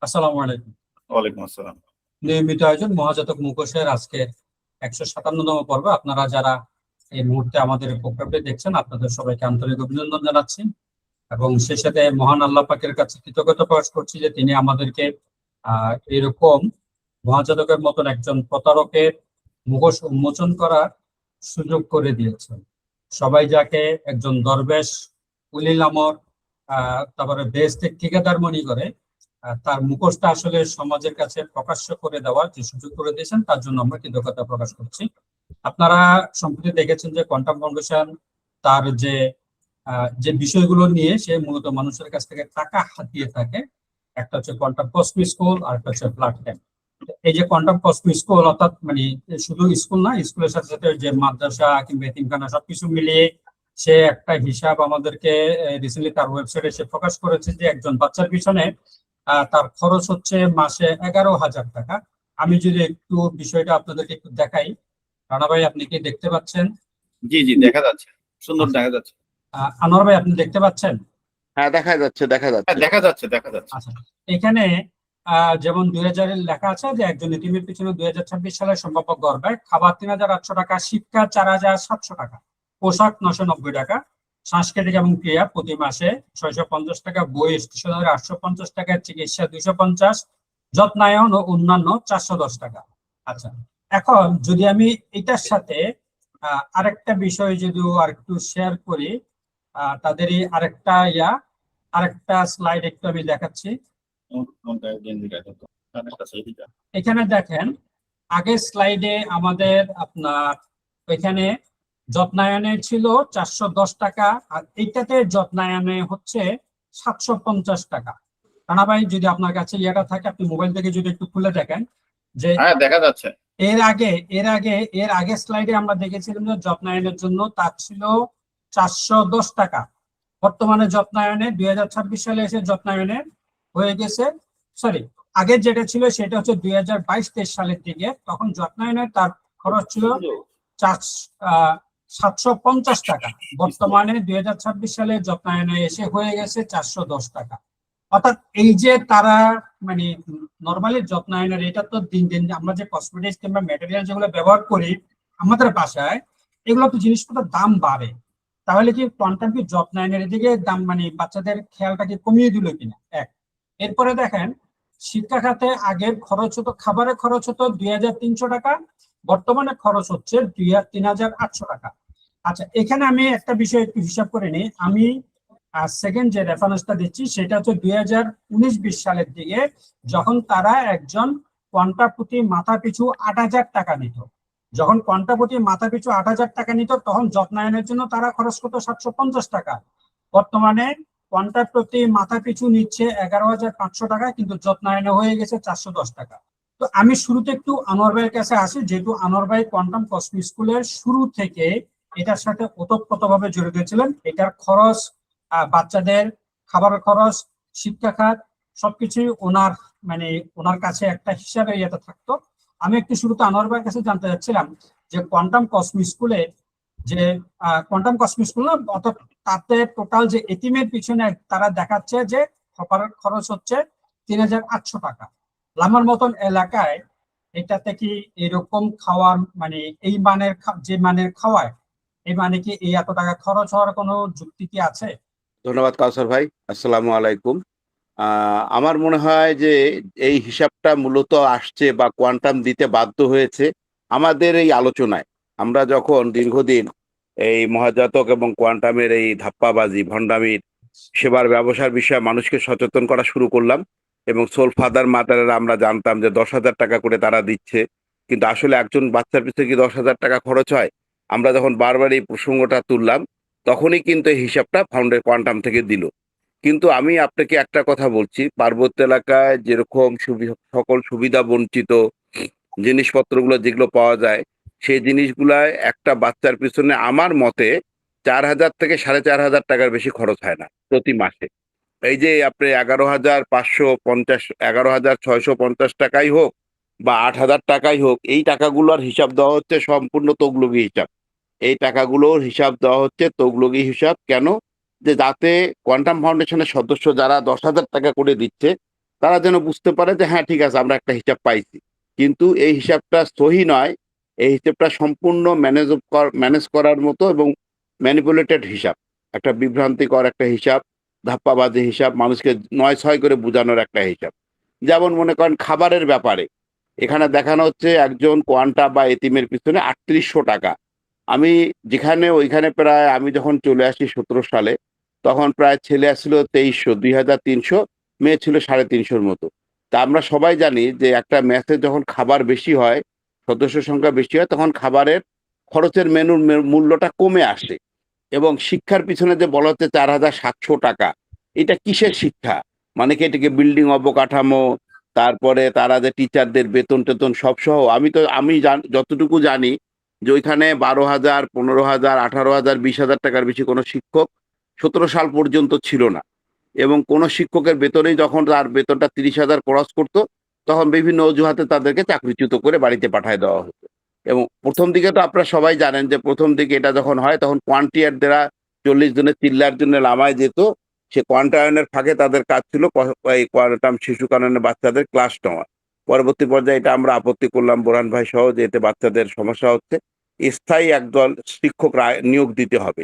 আসসালামু আলাইকুম। ওয়ালাইকুম আসসালাম। নিয়মিত আয়োজন মহাজাতক মুখোশের আজকে 157তম পর্ব। আপনারা যারা এই মুহূর্তে আমাদের প্রোগ্রামটি দেখছেন, আপনাদের সবাইকে আন্তরিক অভিনন্দন জানাচ্ছি এবং সেই সাথে মহান আল্লাহ পাকের কাছে কৃতজ্ঞতা প্রকাশ করছি যে তিনি আমাদেরকে এরকম মহাজাতকের মতন একজন প্রতারকের মুখোশ উন্মোচন করার সুযোগ করে দিয়েছেন। সবাই যাকে একজন দরবেশ, উলিল আমর, তারপরে বেহেশতের ঠিকাদার মনে করে, তার মুখোশটা আসলে সমাজের কাছে প্রকাশ্য করে দেওয়ার যে সুযোগ করে দিয়েছেন, তার জন্য আমরা কৃতজ্ঞতা প্রকাশ করছি। আপনারা সম্প্রতি দেখেছেন যে কোয়ান্টাম ফাউন্ডেশন তার যে বিষয়গুলো নিয়ে সে মূলত মানুষের কাছ থেকে টাকা হাতিয়ে থাকে। একটা হচ্ছে কোয়ান্টাম কসমি স্কুল, আর একটা হচ্ছে ব্লাড ক্যাম্প। এই যে কোয়ান্টাম কসমি স্কুল, অর্থাৎ মানে শুধু স্কুল না, স্কুলের সাথে সাথে যে মাদ্রাসা কিংবা এতিমখানা সবকিছু মিলিয়ে সে একটা হিসাব আমাদেরকে রিসেন্টলি তার ওয়েবসাইটে সে প্রকাশ করেছে যে একজন বাচ্চার পিছনে তার খরচ হচ্ছে মাসে 11,000 টাকা। আমি যদি একটু বিষয়টা আপনাদেরকে একটু দেখাই। রানা ভাই, আপনি কি দেখতে পাচ্ছেন? জি জি, দেখা যাচ্ছে, সুন্দর দেখা যাচ্ছে। আনোয়ার ভাই, আপনি দেখতে পাচ্ছেন? হ্যাঁ, দেখা যাচ্ছে দেখা হ্যাঁ, যাচ্ছে। দেখা যাচ্ছে দেখা যাচ্ছে। আচ্ছা, এখানে যেমন 2000-এর লেখা আছে যে একজন এতিমের পিছনে 2026 সালে সম্ভাব্য গড় ব্যয়: খাবার 3,800 টাকা, শিক্ষা 4,700 টাকা, পোশাক 990 টাকা, সাংস্কৃতিক এবং ক্রিয়া প্রতি মাসে 650 টাকা, বই স্টেশনারি 850 টাকা, চিকিৎসা 250, যত্নায়ন ও অন্যান্য 410 টাকা। আচ্ছা, এখন যদি আমি এটার সাথে আরেকটা বিষয় যদি আরেকটু শেয়ার করি, তাদেরই আরেকটা স্লাইড একটু আমি দেখাচ্ছি। এখানে দেখেন, আগের স্লাইডে আমাদের আপনার এখানে যত্নায়নে ছিল 410 টাকা, আর এইটাতে যত্নায়নে হচ্ছে 750 টাকা। রানা ভাই, যদি আপনার কাছে ইয়েটা থাকে, আপনি মোবাইল থেকে যদি একটু খুলে দেখেন যে হ্যাঁ, দেখা যাচ্ছে। এর আগে স্লাইডে আমরা দেখেছিলাম যে যত্নায়নের জন্য তার ছিল 410 টাকা। বর্তমানে যত্নায়নে 2026 সালে এসে যত্নায়নে হয়ে গেছে, সরি, আগে যেটা ছিল সেটা হচ্ছে 2022-23 সালের দিকে, তখন যত্নায়নের তার খরচ ছিল 750 টাকা। বর্তমানে 2026 সালে যত্নায়নে এসে হয়ে গেছে 410 টাকা। অর্থাৎ এই যে তারা মানে নর্মালি যত্নায়নের, এটা তো দিন দিন আমরা যে কসমেটিক্স কিংবা ম্যাটেরিয়াল যেগুলো ব্যবহার করি আমাদের বাসায়, এগুলো তো জিনিসপত্রের দাম বাড়ে। তাহলে কি কোয়ান্টাম কি যত্নায়নের দিকে দাম মানে বাচ্চাদের খেয়ালটাকে কমিয়ে দিল কিনা? এক। এরপরে দেখেন, শিক্ষা খাতে আগের খরচ হতো, খাবারের খরচ হতো 2,300 টাকা, বর্তমানে খরচ হচ্ছে 3,800 টাকা। আচ্ছা, এখানে আমি একটা বিষয় একটু হিসাব করে নিই। আমি সেকেন্ড যে রেফারেন্সটা দিচ্ছি সেটা হচ্ছে 2019-20 সালের দিকে, যখন তারা একজন কোয়ান্টা প্রতি মাথা পিছু 8,000 টাকা নিত। যখন কোয়ান্টা প্রতি মাথা পিছু 8,000 টাকা নিত, তখন যত্নায়নের জন্য তারা খরচ করতো 750 টাকা। বর্তমানে কোয়ান্টা প্রতি মাথা পিছু নিচ্ছে 11,500 টাকা, কিন্তু যত্নায়নে হয়ে গেছে 410 টাকা। তো আমি শুরুতে একটু আনোয়ার ভাইয়ের কাছে আসি, যেহেতু আনোয়ার ভাই কোয়ান্টাম কসমি স্কুলের শুরু থেকে এটার সাথে ওতপ্রোতভাবে জড়িত ছিলেন। এটার খরচ, বাচ্চাদের খাবারের খরচ, শিক্ষা খাত, সবকিছুই ওনার কাছে একটা হিসাবে ইয়েতে থাকতো। আমি একটু শুরুতে আনোয়ার ভাইয়ের কাছে জানতে চাচ্ছিলাম যে কোয়ান্টাম কসমি স্কুলে যে কোয়ান্টাম কসমি স্কুল না, অর্থাৎ তাতে টোটাল যে এতিমের পিছনে তারা দেখাচ্ছে যে খাবারের খরচ হচ্ছে 3,800 টাকা। আমার মতন এলাকায় এটাতে কি এরকম খাওয়ার মানে এই মানের যে মানের খাওয়ায়, এই মানে কি এই এত টাকা খরচ হওয়ার কোনো যুক্তি কি আছে? ধন্যবাদ কাউসার ভাই, আসসালামু আলাইকুম। আমার মনে হয় যে এই হিসাবটা মূলত আসছে বা কোয়ান্টাম দিতে বাধ্য হয়েছে আমাদের এই আলোচনায়। আমরা যখন দীর্ঘদিন এই মহাজাতক এবং কোয়ান্টামের এই ধাপ্পাবাজি ভণ্ডামির সেবার ব্যবসার বিষয়ে মানুষকে সচেতন করা শুরু করলাম, এবং সোল ফাদার মাদারেরা আমরা জানতাম যে 10,000 টাকা করে তারা দিচ্ছে, কিন্তু আসলে একজন বাচ্চার পিছনে কি 10,000 টাকা খরচ হয়? আমরা যখন বারবার এই প্রসঙ্গটা তুললাম, তখনই কিন্তু এই হিসাবটা ফাউন্ডের কোয়ান্টাম থেকে দিল। কিন্তু আমি আপনাকে একটা কথা বলছি, পার্বত্য এলাকায় যেরকম সকল সুবিধা বঞ্চিত জিনিসপত্রগুলো যেগুলো পাওয়া যায়, সেই জিনিসগুলায় একটা বাচ্চার পিছনে আমার মতে 4,000 থেকে 4,500 টাকার বেশি খরচ হয় না প্রতি মাসে। এই যে আপনি 11,550, 11,650 টাকাই হোক বা 8,000 টাকাই হোক, এই টাকাগুলোর হিসাব দেওয়া হচ্ছে সম্পূর্ণ তগলগি হিসাব। এই টাকাগুলোর হিসাব দেওয়া হচ্ছে তগলগি হিসাব। কেন? যে যাতে কোয়ান্টাম ফাউন্ডেশনের সদস্য যারা 10,000 টাকা করে দিচ্ছে, তারা যেন বুঝতে পারে যে হ্যাঁ ঠিক আছে আমরা একটা হিসাব পাইছি, কিন্তু এই হিসাবটা সহি নয়। এই হিসাবটা সম্পূর্ণ ম্যানেজ করার মতো এবং ম্যানিপুলেটেড হিসাব, একটা বিভ্রান্তিকর একটা হিসাব, ধাপ্পাবাজি হিসাব, মানুষকে ৯-৬ করে বোঝানোর একটা হিসাব। যেমন মনে করেন খাবারের ব্যাপারে এখানে দেখানো হচ্ছে একজন কোয়ান্টা বা এতিমের পিছনে ৩৮০০ টাকা। আমি যেখানে ওইখানে প্রায় আমি যখন চলে আসি ১৭ সালে, তখন প্রায় ছেলে আসছিল ২৩০০, ২৩০০, মেয়ে ছিল ৩৫০-র মতো। তা আমরা সবাই জানি যে একটা মেসে যখন খাবার বেশি হয়, সদস্য সংখ্যা বেশি হয়, তখন খাবারের খরচের মেনুর মূল্যটা কমে আসে। এবং শিক্ষার পিছনে যে বলা হচ্ছে ৪৭০০ টাকা, এটা কিসের শিক্ষা? মানে কি এটাকে বিল্ডিং অবকাঠামো, তারপরে তারা যে টিচারদের বেতন টেতন সব সহ, আমি যতটুকু জানি যে ওইখানে ১২,০০০, ১৫,০০০, ১৮,০০০, ২০,০০০ টাকার বেশি কোনো শিক্ষক ১৭ সাল পর্যন্ত ছিল না। এবং কোনো শিক্ষকের বেতনেই যখন তার বেতনটা ৩০,০০০ ক্রস করতো, তখন বিভিন্ন অজুহাতে তাদেরকে চাকরিচ্যুত করে বাড়িতে পাঠায় দেওয়া হতো। এবং প্রথম দিকে তো আপনারা সবাই জানেন যে প্রথম দিকে এটা যখন হয় তখন কোয়ান্টিয়ার দ্বারা ৪০ জনের চিল্লার জন্য লামায় যেত। সে কোয়ান্টায়নের ফাঁকে তাদের কাজ ছিল এই কোয়ান্টাম শিশু কাননের বাচ্চাদের ক্লাস নেওয়া। পরবর্তী পর্যায়ে এটা আমরা আপত্তি করলাম বোরহান ভাই সহ, যে এতে বাচ্চাদের সমস্যা হচ্ছে, স্থায়ী একদল শিক্ষক নিয়োগ দিতে হবে।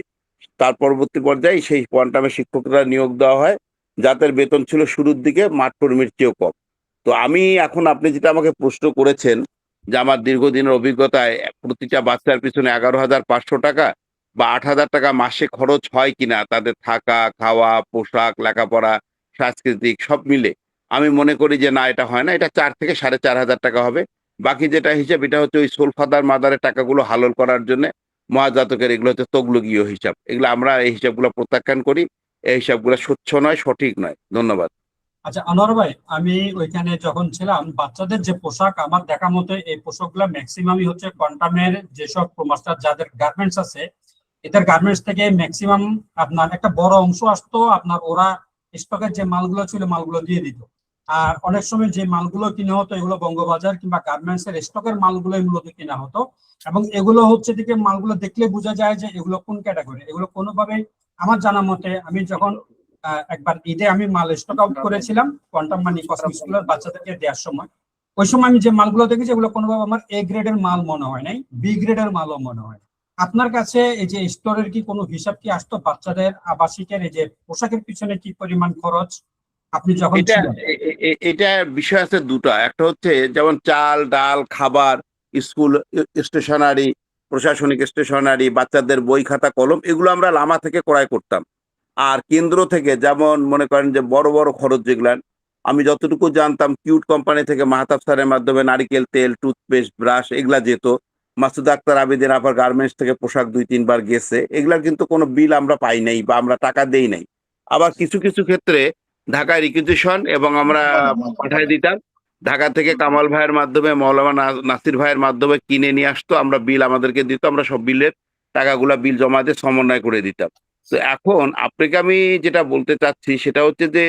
তার পরবর্তী পর্যায়ে সেই কোয়ান্টামের শিক্ষকরা নিয়োগ দেওয়া হয়, যাদের বেতন ছিল শুরুর দিকে মাঠ কর্মীর চেয়েও কম। তো আমি এখন, আপনি যেটা আমাকে প্রশ্ন করেছেন যে আমার দীর্ঘদিনের অভিজ্ঞতায় প্রতিটা বাচ্চার পিছনে ১১,৫০০ টাকা বা ৮,০০০ টাকা মাসে খরচ হয় কিনা, তাদের থাকা, খাওয়া, পোশাক, লেখাপড়া, সাংস্কৃতিক সব মিলে, আমি মনে করি যে না, এটা হয় না। এটা ৪ থেকে ৪,৫০০ টাকা হবে। বাকি যেটা হিসাব, এটা হচ্ছে ওই সোল ফাদার মাদারের টাকাগুলো হালল করার জন্য মহাজাতকের, এগুলো হচ্ছে তগলুগীয় হিসাব। এগুলো আমরা এই হিসাবগুলো প্রত্যাখ্যান করি। এই হিসাবগুলো স্বচ্ছ নয়, সঠিক নয়। ধন্যবাদ। আচ্ছা আনোয়ার ভাই, আমি ওইখানে যখন ছিলাম, বাচ্চাদের যে পোশাক আমার দেখা মতে এই পোশাকগুলো ম্যাক্সিমামই হচ্ছে কোয়ান্টামের যেসব মাস্টার যাদের গার্মেন্টস আছে, এদের গার্মেন্টস থেকে ম্যাক্সিমাম আপনার একটা বড় অংশ আসতো আপনার, ওরা স্টকের যে মালগুলো ছিল মালগুলো দিয়ে দিত। আর অনেক সময় যে মালগুলো কিনা হতো এগুলো বঙ্গবাজার কিংবা গার্মেন্টস এর স্টকের মালগুলোই মূলত কিনা হতো। এবং এগুলো হচ্ছে দিকে মালগুলো দেখলে বোঝা যায় যে এগুলো কোন ক্যাটাগরি। এগুলো কোনোভাবেই আমার জানা মতে, আমি যখন একবার ঈদে আমি মাল স্টক আউট করেছিলাম কোয়ান্টাম মানি কসমিক্স গুলোর বাচ্চাদেরকে দেওয়ার সময়, ওই সময় আমি যে মালগুলো দেখেছি এগুলো কোনোভাবে আমার এ গ্রেডের মাল মনে হয় নাই, বি গ্রেডের মালও মনে হয়। আপনার কাছে এই যে স্টোরের কি কোনো হিসাব কি আসতো বাচ্চাদের আবাসিকের এই যে পোশাকের পিছনে কি পরিমাণ খরচ আপনি যখন এটা ছিলেন? এটা বিষয় আছে দুটা। একটা হচ্ছে যেমন চাল, ডাল, খাবার, স্কুল স্টেশনারি, প্রশাসনিক স্টেশনারি, বাচ্চাদের বই, খাতা, কলম, এগুলো আমরা লামা থেকে ক্রয় করতাম। আর কেন্দ্র থেকে যেমন মনে করেন যে বড় বড় খরচ যেগুলান, আমি যতটুকু জানতাম কিউট কোম্পানি থেকে মাহতাব স্যারের মাধ্যমে নারিকেল তেল, টুথপেস্ট, ব্রাশ এগুলা যেত। মাসুদ আক্তার আবেদিন আবার গার্মেন্টস থেকে পোশাক ২-৩ বার গেছে। এগুলার কিন্তু কোনো বিল আমরা পাই নাই বা আমরা টাকা দেই নাই। আবার কিছু কিছু ক্ষেত্রে ঢাকায় রিকুইজিশন এবং আমরা পাঠায় দিতাম। ঢাকা থেকে কামাল ভাইয়ের মাধ্যমে, মৌলানা নাসির ভাইয়ের মাধ্যমে কিনে নিয়ে আসতো, আমরা বিল আমাদেরকে দিত, আমরা সব বিলের টাকাগুলা বিল জমা দিয়ে সমন্বয় করে দিতাম। তো এখন আপনাকে আমি যেটা বলতে চাচ্ছি সেটা হচ্ছে যে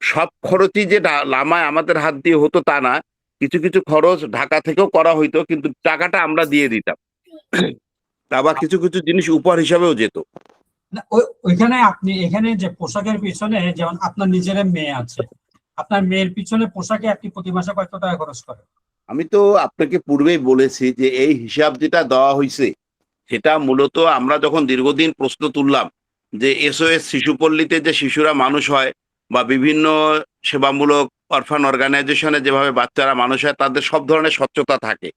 সব খরচই যে লামায় আমাদের হাত দিয়ে হতো তা না। কিছু কিছু খরচ ঢাকা থেকেও করা হইতো, কিন্তু টাকাটা আমরা দিয়ে দিতাম। আবার কিছু কিছু জিনিস উপহার হিসাবেও যেত। না, ওইখানে আপনি এখানে যে পোশাকের পিছনে, যেমন আপনার নিজের মেয়ে আছে, আপনার মেয়ের পিছনে পোশাকে আপনি প্রতি মাসে কত টাকা খরচ করেন? আমি তো আপনাকে পূর্বেই বলেছি যে এই হিসাব যেটা দেওয়া হয়েছে সেটা মূলত আমরা যখন দীর্ঘদিন প্রশ্ন তুললাম যে এসওএস শিশুপল্লীতে যে শিশুরা মানুষ হয় বা বিভিন্ন সেবামূলক অরফান অর্গানাইজেশনে যেভাবে বাচ্চারা মানুষ হয়, তাদের সব ধরনের স্বচ্ছতা থাকে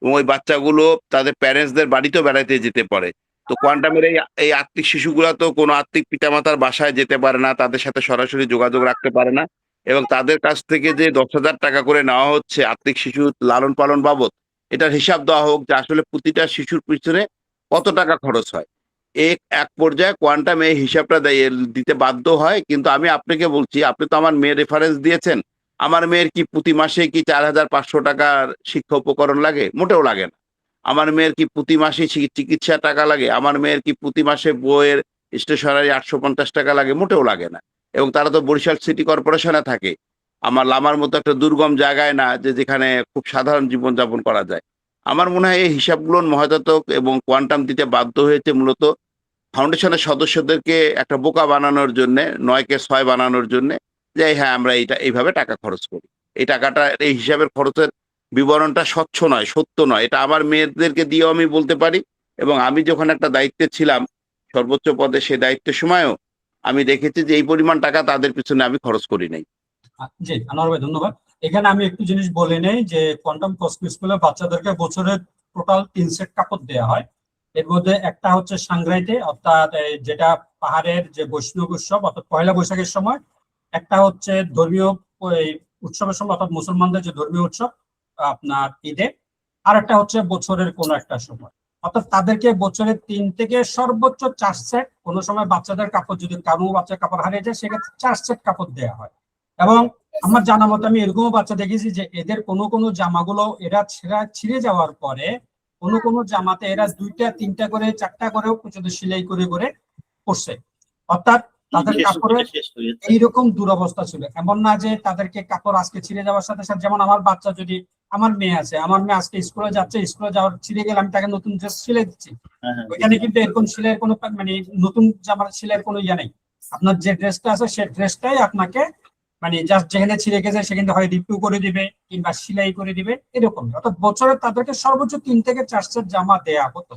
এবং ওই বাচ্চাগুলো তাদের প্যারেন্টসদের বাড়িতেও বেড়াইতে যেতে পারে। তো কোয়ান্টামের এই আত্মিক শিশুগুলা তো কোনো আত্মিক পিতামাতার বাসায় যেতে পারে না, তাদের সাথে সরাসরি যোগাযোগ রাখতে পারে না। এবং তাদের কাছ থেকে যে ১০,০০০ টাকা করে নেওয়া হচ্ছে আত্মিক শিশু লালন পালন বাবদ, এটার হিসাব দেওয়া হোক যে আসলে প্রতিটা শিশুর পিছনে কত টাকা খরচ হয়। এক পর্যায়ে কোয়ান্টাম এই হিসাবটা দিতে বাধ্য হয়। কিন্তু আমি আপনাকে বলছি, আপনি তো আমার মেয়ের রেফারেন্স দিয়েছেন। আমার মেয়ের কি প্রতি মাসে কি ৪,৫০০ টাকার শিক্ষা উপকরণ লাগে? মোটেও লাগে না। আমার মেয়ের কি প্রতি মাসে চিকিৎসা টাকা লাগে? আমার মেয়ের কি প্রতি মাসে বইয়ের স্টেশনারি ৮৫০ টাকা লাগে? মোটেও লাগে না। এবং তারা তো বরিশাল সিটি কর্পোরেশনে থাকে। আমার লামার মতো একটা দুর্গম জায়গায় না, যে যেখানে খুব সাধারণ জীবনযাপন করা যায়। আমার মনে হয় এই হিসাবগুলো মহাজাতক এবং কোয়ান্টাম দিতে বাধ্য হয়েছে মূলত ফাউন্ডেশনের সদস্যদেরকে একটা বোকা বানানোর জন্যে, ৯ কে ৬ বানানোর জন্যে। যে হ্যাঁ আমরা এইভাবে টাকা খরচ করি। এই টাকাটা এই হিসাবের খরচের বিবরণটা স্বচ্ছ নয়, সত্য নয়। এটা আমার মেয়েদেরকে দিয়েও আমি বলতে পারি, এবং আমি যখন একটা দায়িত্বে ছিলাম সর্বোচ্চ পদে, সে দায়িত্বের সময়ও আমি দেখেছি যে এই পরিমাণ টাকা তাদের পিছনে আমি খরচ করি নাই। জি আনোয়ার ভাই, ধন্যবাদ। এখানে আমি একটু জিনিস বলে নেই যে কোয়ান্টাম কসমো স্কুলে বাচ্চাদেরকে বছরে টোটাল 3 সেট কাপড় দেওয়া হয়। এর মধ্যে একটা হচ্ছে সাংগ্রাইতে, অর্থাৎ যেটা পাহাড়ের যে বৈষ্ণব উৎসব অর্থাৎ পয়লা বৈশাখের সময়, একটা হচ্ছে ধর্মীয় ওই উৎসবের সময় অর্থাৎ মুসলমানদের যে ধর্মীয় উৎসব আপনার ঈদে, আর একটা হচ্ছে বছরের কোনো একটা সময়। অর্থাৎ তাদেরকে বছরের 3 থেকে সর্বোচ্চ 4 সেট, কোনো সময় বাচ্চাদের কাপড় যদি কারো বাচ্চার কাপড় হারিয়ে যায় সেক্ষেত্রে 4 সেট কাপড় দেওয়া হয়। এবং আমার জানা মতো আমি এরকমও বাচ্চা দেখেছি যে এদের কোনো কোনো জামাগুলো এরা ছিঁড়ে যাওয়ার পরে কোনো কোনো জামাতে এরা 2টা 3টা করে 4টা করেও পর্যন্ত সেলাই করে করে পরছে। অর্থাৎ তাদের কাপড়ের এইরকম দুরবস্থা ছিল। এমন না যে তাদেরকে কাপড় আজকে ছিঁড়ে যাওয়ার সাথে সাথে, যেমন আমার বাচ্চা যদি, আমার মেয়ে আছে, আমার মেয়ে আজকে স্কুলে যাচ্ছে, স্কুলে যাওয়ার ছিঁড়ে গেলে আমি তাকে নতুন ড্রেস সিলাই দিচ্ছি। ওইখানে কিন্তু এরকম সেলাইয়ের কোনো মানে নতুন জামার সেলাইয়ের কোনো ইয়ে নেই। আপনার যে ড্রেসটা আছে সেই ড্রেসটাই আপনাকে মানে জাস্ট যেখানে ছিঁড়ে গেছে সেখানে হয় রিপিউ করে দিবে কিংবা সেলাই করে দিবে, এরকম। অর্থাৎ বছরে তাদেরকে সর্বোচ্চ 3 থেকে 4 সেট জামা দেয়া হতো।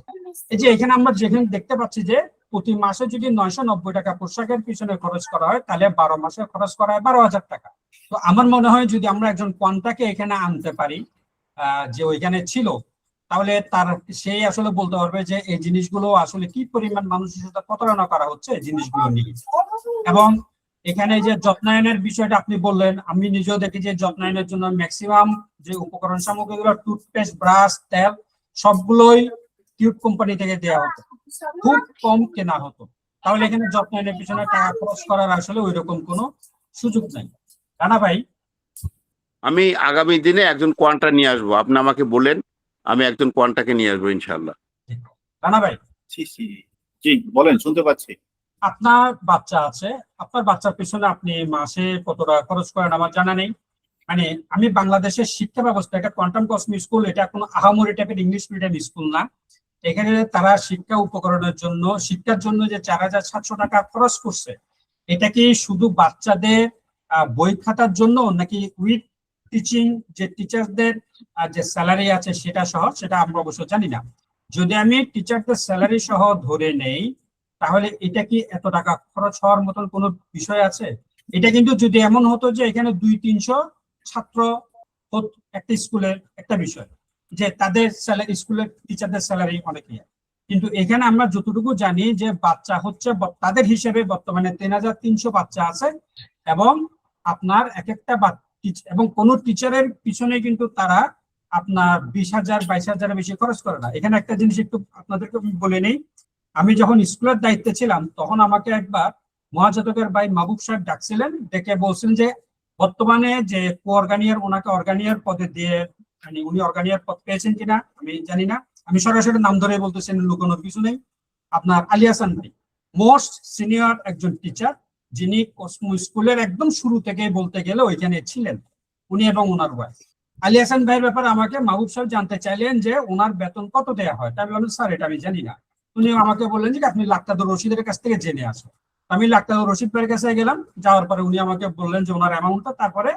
এই যে এখানে আমরা যেখানে দেখতে পাচ্ছি যে প্রতি মাসে যদি 990 টাকা পোশাকের পিছনে খরচ করা হয়, তাহলে 12 মাসে খরচ করা হয় 12,000 টাকা। তো আমার মনে হয় যদি আমরা একজন কোয়ান্টাকে এখানে আনতে পারি যে ওইখানে ছিল, তাহলে সেই আসলে বলতে পারবে যে এই জিনিসগুলো আসলে কি পরিমাণ মানুষের সাথে প্রতারণা করা হচ্ছে এই জিনিসগুলো নিয়ে। এবং এখানে যে যত্নায়নের বিষয়টা আপনি বললেন, আমি নিজেও দেখি যে যত্নায়নের জন্য ম্যাক্সিমাম যে উপকরণ সামগ্রীগুলো, টুথপেস্ট, ব্রাশ, তেল, সবগুলোই টিউব কোম্পানি থেকে দেওয়া হতো, খুব কম কেনা হতো। তাহলে এখানে যত্নায়নের পিছনে টাকা খরচ করার আসলে ওই রকম কোনো সুযোগ নাই। রানা ভাই, আমি আগামী দিনে একজন কোয়ান্টা নিয়ে আসবো, আপনি আমাকে বলেন, আমি একজন কোয়ান্টাকে নিয়ে আসবো ইনশাল্লাহ। রানা ভাই, জি বলেন, শুনতে পাচ্ছি। আপনার বাচ্চা আছে, আপনার বাচ্চার পিছনে আপনি মাসে কত টাকা খরচ করেন আমার জানা নেই। মানে আমি বাংলাদেশের শিক্ষা ব্যবস্থা, এটা কোয়ান্টাম কসমো স্কুল, এটা কোনো আহামরি টাইপের ইংলিশ মিডিয়াম স্কুল না। এখানে তারা শিক্ষা উপকরণের জন্য, শিক্ষার জন্য যে 4,700 টাকা খরচ করছে, এটা কি শুধু বাচ্চাদের বই খাতার জন্য নাকি উইথ টিচিং যে টিচারদের যে স্যালারি আছে সেটা সহ, সেটা আমরা অবশ্য জানি না। যদি আমি টিচারদের স্যালারি সহ ধরে নেই, তাহলে এটা কি এত টাকা খরচ হওয়ার মতন কোনো বিষয় আছে? এটা কিন্তু যদি এমন হতো যে এখানে 200-300 ছাত্র একটা স্কুলের একটা বিষয়, যে তাদের স্যালারি, স্কুলের টিচারদের স্যালারি অনেক ইয়ে। কিন্তু এখানে আমরা যতটুকু জানি যে বাচ্চা হচ্ছে তাদের হিসেবে বর্তমানে 3,300 বাচ্চা আছে, এবং আপনার এক একটা এবং কোন টিচারের পিছনে কিন্তু তারা আপনার 20,000 22,000 বেশি খরচ করে না। এখানে একটা জিনিস একটু আপনাদেরকে বলে নেই, আমি যখন স্কুলের দায়িত্বে ছিলাম তখন আমাকে একবার মহাজাতকের ভাই মাহবুব সাহেব ডাকছিলেন, ডেকে বলছেন যে বর্তমানে যে অর্গানিয়ার, ওনাকে অর্গানিয়ার পদে দিয়ে, মানে উনি অর্গানিয়ার পদ পেয়েছেন কিনা আমি জানি না, আমি সরাসরি নাম ধরে বলতেছেন, লুকানোর কিছু নেই। আপনার আলী হাসান ভাই মোস্ট সিনিয়র একজন টিচার, যিনি কসমো স্কুলের একদম শুরু থেকে বলতে গেলে ওইখানে ছিলেন, উনি এবং ওনার ওয়াইফ। আলী হাসান ভাইয়ের ব্যাপারে আমাকে মাহবুব সাহেব জানতে চাইলেন যে ওনার বেতন কত দেওয়া হয়। আমি বললাম স্যার এটা আমি জানি না। উনি আমাকে বললেন যে আপনি লাক্তাদুর রশিদের কাছ থেকে জেনে আসো। আমি লাক্তাদুর রশিদ ভাইয়ের কাছে গেলাম, যাওয়ার পরে উনি আমাকে বললেন যে ওনার অ্যামাউন্টটা। তারপরে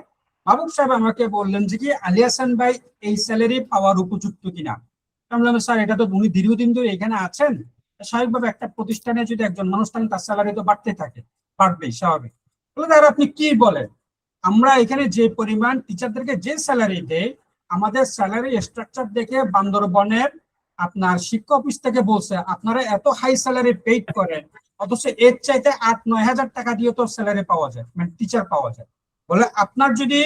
মাহবুব সাহেব আমাকে বললেন যে কি আলী হাসান ভাই এই স্যালারি পাওয়ার উপযুক্ত কিনা। আমি বললাম স্যার এটা তো উনি দীর্ঘদিন ধরে এখানে আছেন, স্বাভাবিকভাবে একটা প্রতিষ্ঠানে যদি একজন মানুষ থাকেন তার স্যালারি তো বাড়তে থাকে, বাড়বেই স্বাভাবিক। বলে তাহলে আপনি কি বলেন, আমরা এখানে যে পরিমাণ টিচারদেরকে যে স্যালারি দেয়, আমাদের স্যালারি স্ট্রাকচার দেখে বান্দরবনের আপনার শিক্ষা অফিস থেকে বলছে আপনারা এত হাই স্যালারি পেইড করেন, অথচ এর চাইতে 8-9 হাজার টাকা দিয়ে তো স্যালারি পাওয়া যায়, মানে টিচার পাওয়া যায়। বলে আপনার যদি,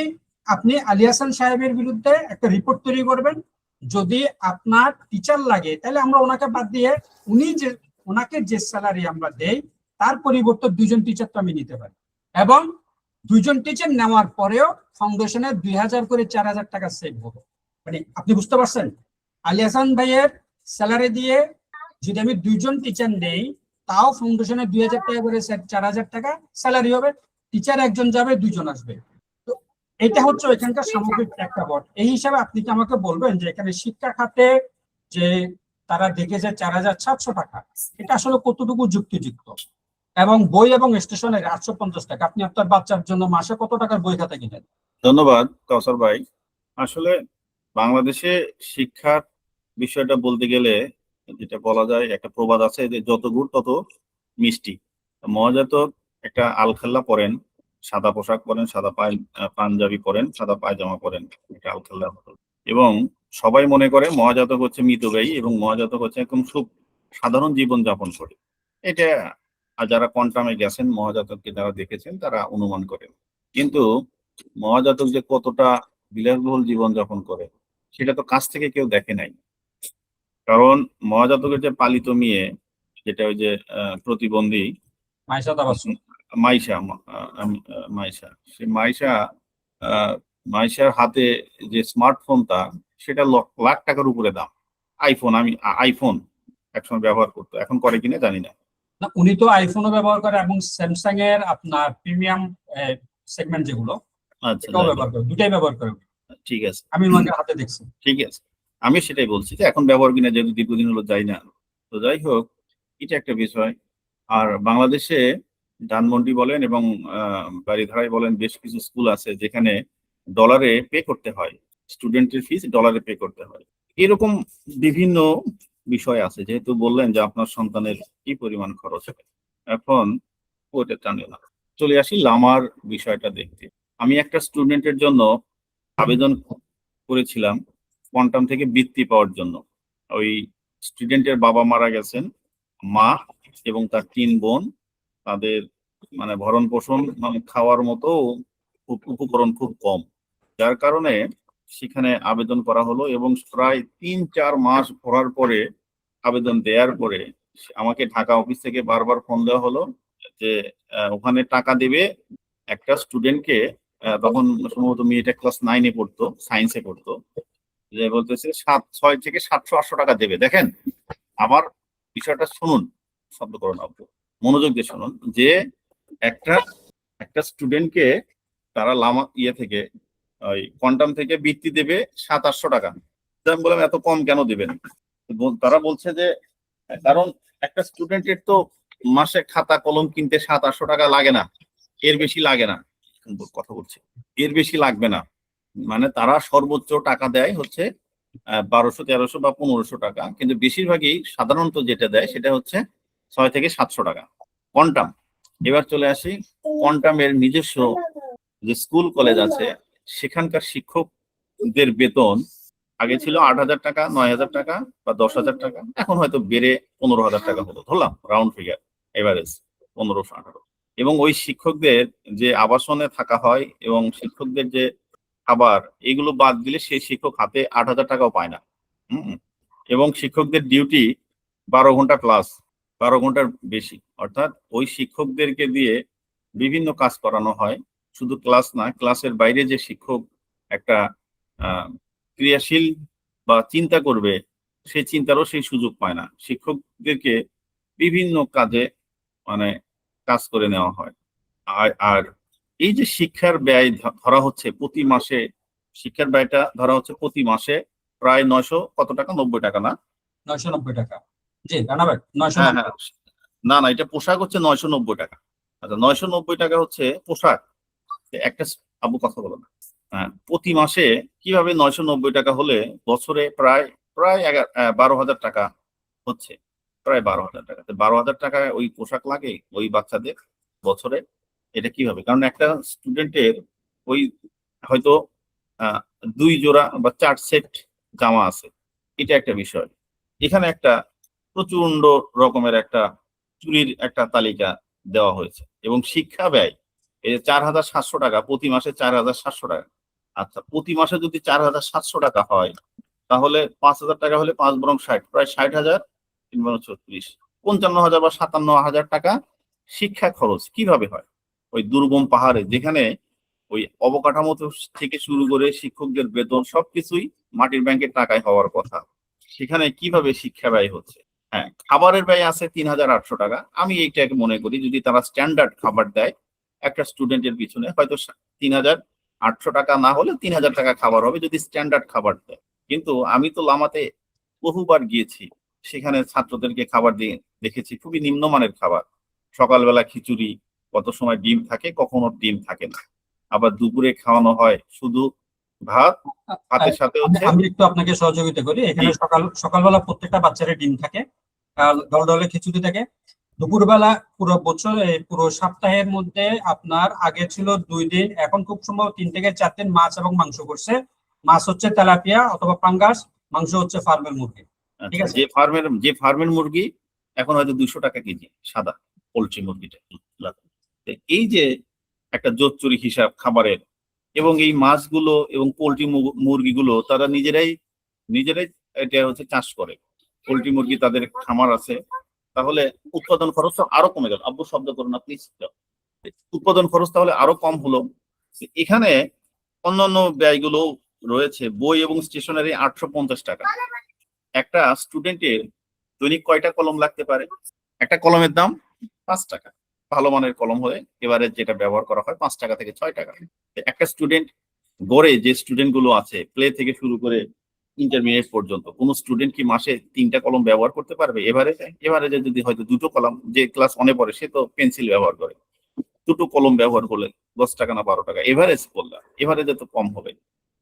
আপনি আলী হাসান সাহেবের বিরুদ্ধে একটা রিপোর্ট তৈরি করবেন, যদি আপনার টিচার লাগে তাহলে আমরা ওনাকে বাদ দিয়ে ওনাকে যে স্যালারি আমরা দেই তার পরিবর্তে 2জন টিচার তো আমি নিতে পারি, এবং 2জন টিচার নেওয়ার পরেও ফাউন্ডেশনে 2,000 করে 4,000 টাকা সেভ হবে। মানে আপনি বুঝতে পারছেন, আলী হাসান ভাইয়ের স্যালারি দিয়ে যদি আমি 2জন টিচার নেই, তাও ফাউন্ডেশনে 2,000 টাকা করে 4,000 টাকা স্যালারি হবে, টিচার একজন যাবে 2জন আসবে। তো এটা হচ্ছে এখানকার সামগ্রিক প্রেক্ষাপট। এই হিসাবে আপনি কি আমাকে বলবেন যে এখানে শিক্ষা খাতে যে তারা দেখেছে 4,700 টাকা, এটা আসলে কতটুকু যুক্তিযুক্ত? এবং বই এবং স্টেশনারি 850 টাকা। আপনি আপনার বাচ্চার জন্য মাসে কত টাকার বই খাতা কিনেন? ধন্যবাদ কাউসার ভাই। আসলে বাংলাদেশে শিক্ষার বিষয়টা বলতে গেলে যেটা বলা যায়, একটা প্রবাদ আছে যে যত গুড় তত মিষ্টি। মহাজাতক একটা আলখাল্লা পরেন, সাদা পোশাক পরেন, সাদা পাঞ্জাবি পরেন, সাদা পায়জামা পরেন, একটা আলখাল্লা মতো। এবং সবাই মনে করে মহাজাতক হচ্ছে মিতব্যয়ী এবং মহাজাতক হচ্ছে একদম খুব সাধারণ জীবন যাপন করে। এটা যারা কোয়ান্টামে গেছেন, মহাজাতককে যারা দেখেছেন তারা অনুমান করেন। কিন্তু মহাজাতক যে কতটা বিলাসবহুল জীবন যাপন করে সেটা তো কাছ থেকে কেউ দেখে নাই। কারণ মহাজাতকের যে পালিত মেয়ে, যেটা ওই যে প্রতিবন্ধী মাইশা তাবাসসুম। মাইশা, মাইশা, সে মাইশার হাতে যে স্মার্টফোনটা, সেটা লাখ টাকার উপরে দাম। আইফোন একসময় ব্যবহার করতো, এখন করে কিনা জানি না। না, উনি তো আইফোনও ব্যবহার করে এবং স্যামসাং এর আপনার প্রিমিয়াম সেগমেন্ট যেগুলো আচ্ছা, সেটাও ব্যবহার করে, দুটাই ব্যবহার করে। ঠিক আছে, আমি ওনাকে হাতে দেখছি। ঠিক আছে, আমি সেটাই বলছি যে এখন ব্যবহার কিনা, যেহেতু দীর্ঘদিন হলো যাই না। তো যাই হোক, এটা একটা বিষয়। আর বাংলাদেশে ধানমন্ডি বলেন এবং বাড়িধারায় বলেন, বেশ কিছু স্কুল আছে যেখানে ডলারে পে করতে হয়, স্টুডেন্টের ফিস ডলারে পে করতে হয়। এরকম বিভিন্ন বিষয় আছে। যেহেতু বললেন যে আপনার সন্তানের কি পরিমাণ খরচ হয়, এখন ওটা টানে না। চলে আসি লামার বিষয়টা দেখতে। আমি একটা স্টুডেন্টের জন্য আবেদন করেছিলাম কোয়ান্টাম থেকে বৃত্তি পাওয়ার জন্য। ওই স্টুডেন্টের বাবা মারা গেছেন, মা এবং তার 3 বোন। তাদের মানে ভরণ পোষণ, মানে খাওয়ার মতো উপকরণ খুব কম, যার কারণে সেখানে আবেদন করা হলো। এবং প্রায় 3-4 মাস ভরার পরে, আবেদন দেওয়ার পরে আমাকে ঢাকা অফিস থেকে বারবার ফোন দেওয়া হলো যে ওখানে টাকা দেবে একটা স্টুডেন্টকে। তখন সম্ভবত মেয়েটা ক্লাস 9-এ পড়তো, সায়েন্সে পড়তো। যে বলতেছে 6 থেকে 700-800 টাকা দেবে। দেখেন, আমার বিষয়টা শুনুন, শব্দ করুন আপু, মনোযোগ দিয়ে শুনুন। যে একটা একটা স্টুডেন্টকে তারা লামা থেকে ওই কোয়ান্টাম থেকে বৃত্তি দেবে 700-800 টাকা। আমি বললাম এত কম কেন দিবেন? তারা বলছে যে কারণ একটা স্টুডেন্টের তো মাসে খাতা কলম কিনতে 700-800 টাকা লাগে না, এর বেশি লাগে না। কথা বলছে, এর বেশি লাগবে না। মানে তারা সর্বোচ্চ টাকা দেয় হচ্ছে 1200, 1300 বা 1500 টাকা, কিন্তু বেশিরভাগই সাধারণত যেটা দেয় সেটা হচ্ছে 6 থেকে 700 টাকা কোয়ান্টাম। এবার চলে আসি কোয়ান্টামের নিজস্ব যে স্কুল কলেজ আছে, সেখানকার শিক্ষকদের বেতন আগে ছিল 8,000 টাকা, 9,000 টাকা বা 10,000 টাকা, এখন হয়তো বেড়ে 15,000 টাকা হলো, ধরলাম রাউন্ড ফিগার, এভারেজ 1500-1800। এবং ওই শিক্ষকদের যে আবাসনে থাকা হয় এবং শিক্ষকদের যে খাবার, এগুলো বাদ দিলে সেই শিক্ষক হাতে 8,000 টাকাও পায় না। এবং শিক্ষকদের ডিউটি 12 ঘন্টা প্লাস, 12 ঘন্টার বেশি। অর্থাৎ ওই শিক্ষকদেরকে দিয়ে বিভিন্ন কাজ করানো হয়। শুধু ক্লাস না, ক্লাসের বাইরে যে শিক্ষক একটা ক্রিয়াশীল বা চিন্তা করবে, সেই চিন্তারও সেই সুযোগ পায় না। শিক্ষকদেরকে বিভিন্ন কাজে মানে কাজ করে নেওয়া হয়। আর এই যে শিক্ষার ব্যয় ধরা হচ্ছে প্রতি মাসে, শিক্ষার ব্যয়টা ধরা হচ্ছে প্রতি মাসে প্রায় 900 কত টাকা, 90 টাকা না? 990 টাকা। জি রানা ভাই, হ্যাঁ 990। হ্যাঁ, না না, এটা পোশাক হচ্ছে 990 টাকা। আচ্ছা, 990 টাকা হচ্ছে পোশাক। একটা আবু কথা বলো না। হ্যাঁ, প্রতি মাসে কিভাবে 990 টাকা হলে বছরে প্রায় প্রায় 12,000 টাকা হচ্ছে, প্রায় 12,000 টাকা। 12,000 টাকায় ওই পোশাক লাগে ওই বাচ্চাদের বছরে? এটা কিভাবে? কারণ একটা স্টুডেন্টের ওই হয়তো 2 জোড়া বা 4 সেট জামা আছে, এটা একটা বিষয়। এখানে একটা প্রচন্ড রকমের একটা চুরির একটা তালিকা দেওয়া হয়েছে। এবং শিক্ষা ব্যয় এই 4,700 টাকা প্রতি মাসে, 4,700 টাকা। আচ্ছা, প্রতি মাসে যদি 4,700 টাকা হয়, তাহলে 5,000 টাকা হলে 5 বরং 60, প্রায় 60,000, 3 বরং 36, 55,000 বা 57,000 টাকা শিক্ষা খরচ কিভাবে হয়? ওই দুর্গম পাহাড়ে, যেখানে ওই অবকাঠামো থেকে শুরু করে শিক্ষকদের বেতন সবকিছুই মাটির ব্যাংকের টাকায় হওয়ার কথা, সেখানে কিভাবে শিক্ষা ব্যয় হচ্ছে? হ্যাঁ, খাবারের ব্যয় আছে 3,800 টাকা। আমি এইটাকে মনে করি যদি তারা স্ট্যান্ডার্ড খাবার দেয় একটা স্টুডেন্টের পিছনে, হয়তো 3,800 টাকা না হলে 3,000 টাকা খাবার হবে যদি স্ট্যান্ডার্ড খাবার দেয়। কিন্তু আমি তো লামাতে বহুবার গিয়েছি, সেখানে ছাত্রদেরকে খাবার দিয়ে দেখেছি খুবই নিম্নমানের খাবার। সকালবেলা খিচুড়ি, কত সময় ডিম থাকে, কখনো ডিম থাকে না। আবার দুপুরে খাওয়ানো হয় শুধু ভাত, ভাতের সাথে আমি হচ্ছে আমি একটু আপনাকে সহযোগিতা করি। এখানে ডিম। সকালবেলা প্রত্যেকটা বাচ্চারই ডিম থাকে, আর ডল ডলে খিচুড়ি থাকে। দুপুরবেলা পুরো বছর, এই পুরো সপ্তাহের মধ্যে আপনার আগে ছিল 2 দিন, এখন খুব সম্ভব 3 থেকে 4 দিন মাছ এবং মাংস করছে। মাছ হচ্ছে তেলাপিয়া অথবা পাঙ্গাস, মাংস হচ্ছে ফার্মের মুরগি। ঠিক আচ্ছা, আছে। যে ফার্মের মুরগি এখন হয়তো 200 টাকা কেজি, সাদা পোলট্রি মুরগিটা। তো এই যে একটা জোচ্চুরি হিসাব খাবারের, এবং এই মাছগুলো এবং পোলট্রি মুরগিগুলো তারা নিজেরাই নিজেরাই এটা হচ্ছে চাষ করে। পোলট্রি মুরগি তাদের খামার আছে, তাহলে উৎপাদন খরচ তো আরো কমে গেল। আব্বু শব্দ করো না প্লিজ। উৎপাদন খরচ তাহলে আরো কম হলো। এখানে অন্যান্য ব্যয়গুলো রয়েছে। বই এবং স্টেশনারি 850 টাকা। একটা স্টুডেন্টের দৈনিক কয়টা কলম লাগতে পারে? একটা কলমের দাম 5 টাকা। ভালো মানের কলম হলে এবারে যেটা ব্যবহার করা হয় 5 টাকা থেকে 6 টাকা। একটা স্টুডেন্ট গড়ে যে স্টুডেন্ট গুলো আছে প্লে থেকে শুরু করে ইন্টারমিডিয়েট পর্যন্ত, কোন স্টুডেন্ট কি মাসে 3টা কলম ব্যবহার করতে পারবে? এভারেজে যদি হয়তো 2টো কলম, যে ক্লাস 1-এ পড়ে সে তো পেন্সিল ব্যবহার করে, 2টো কলম ব্যবহার করলে 10 টাকা না 12 টাকা এভারেজ করলাম। এভারেজে তো কম হবে,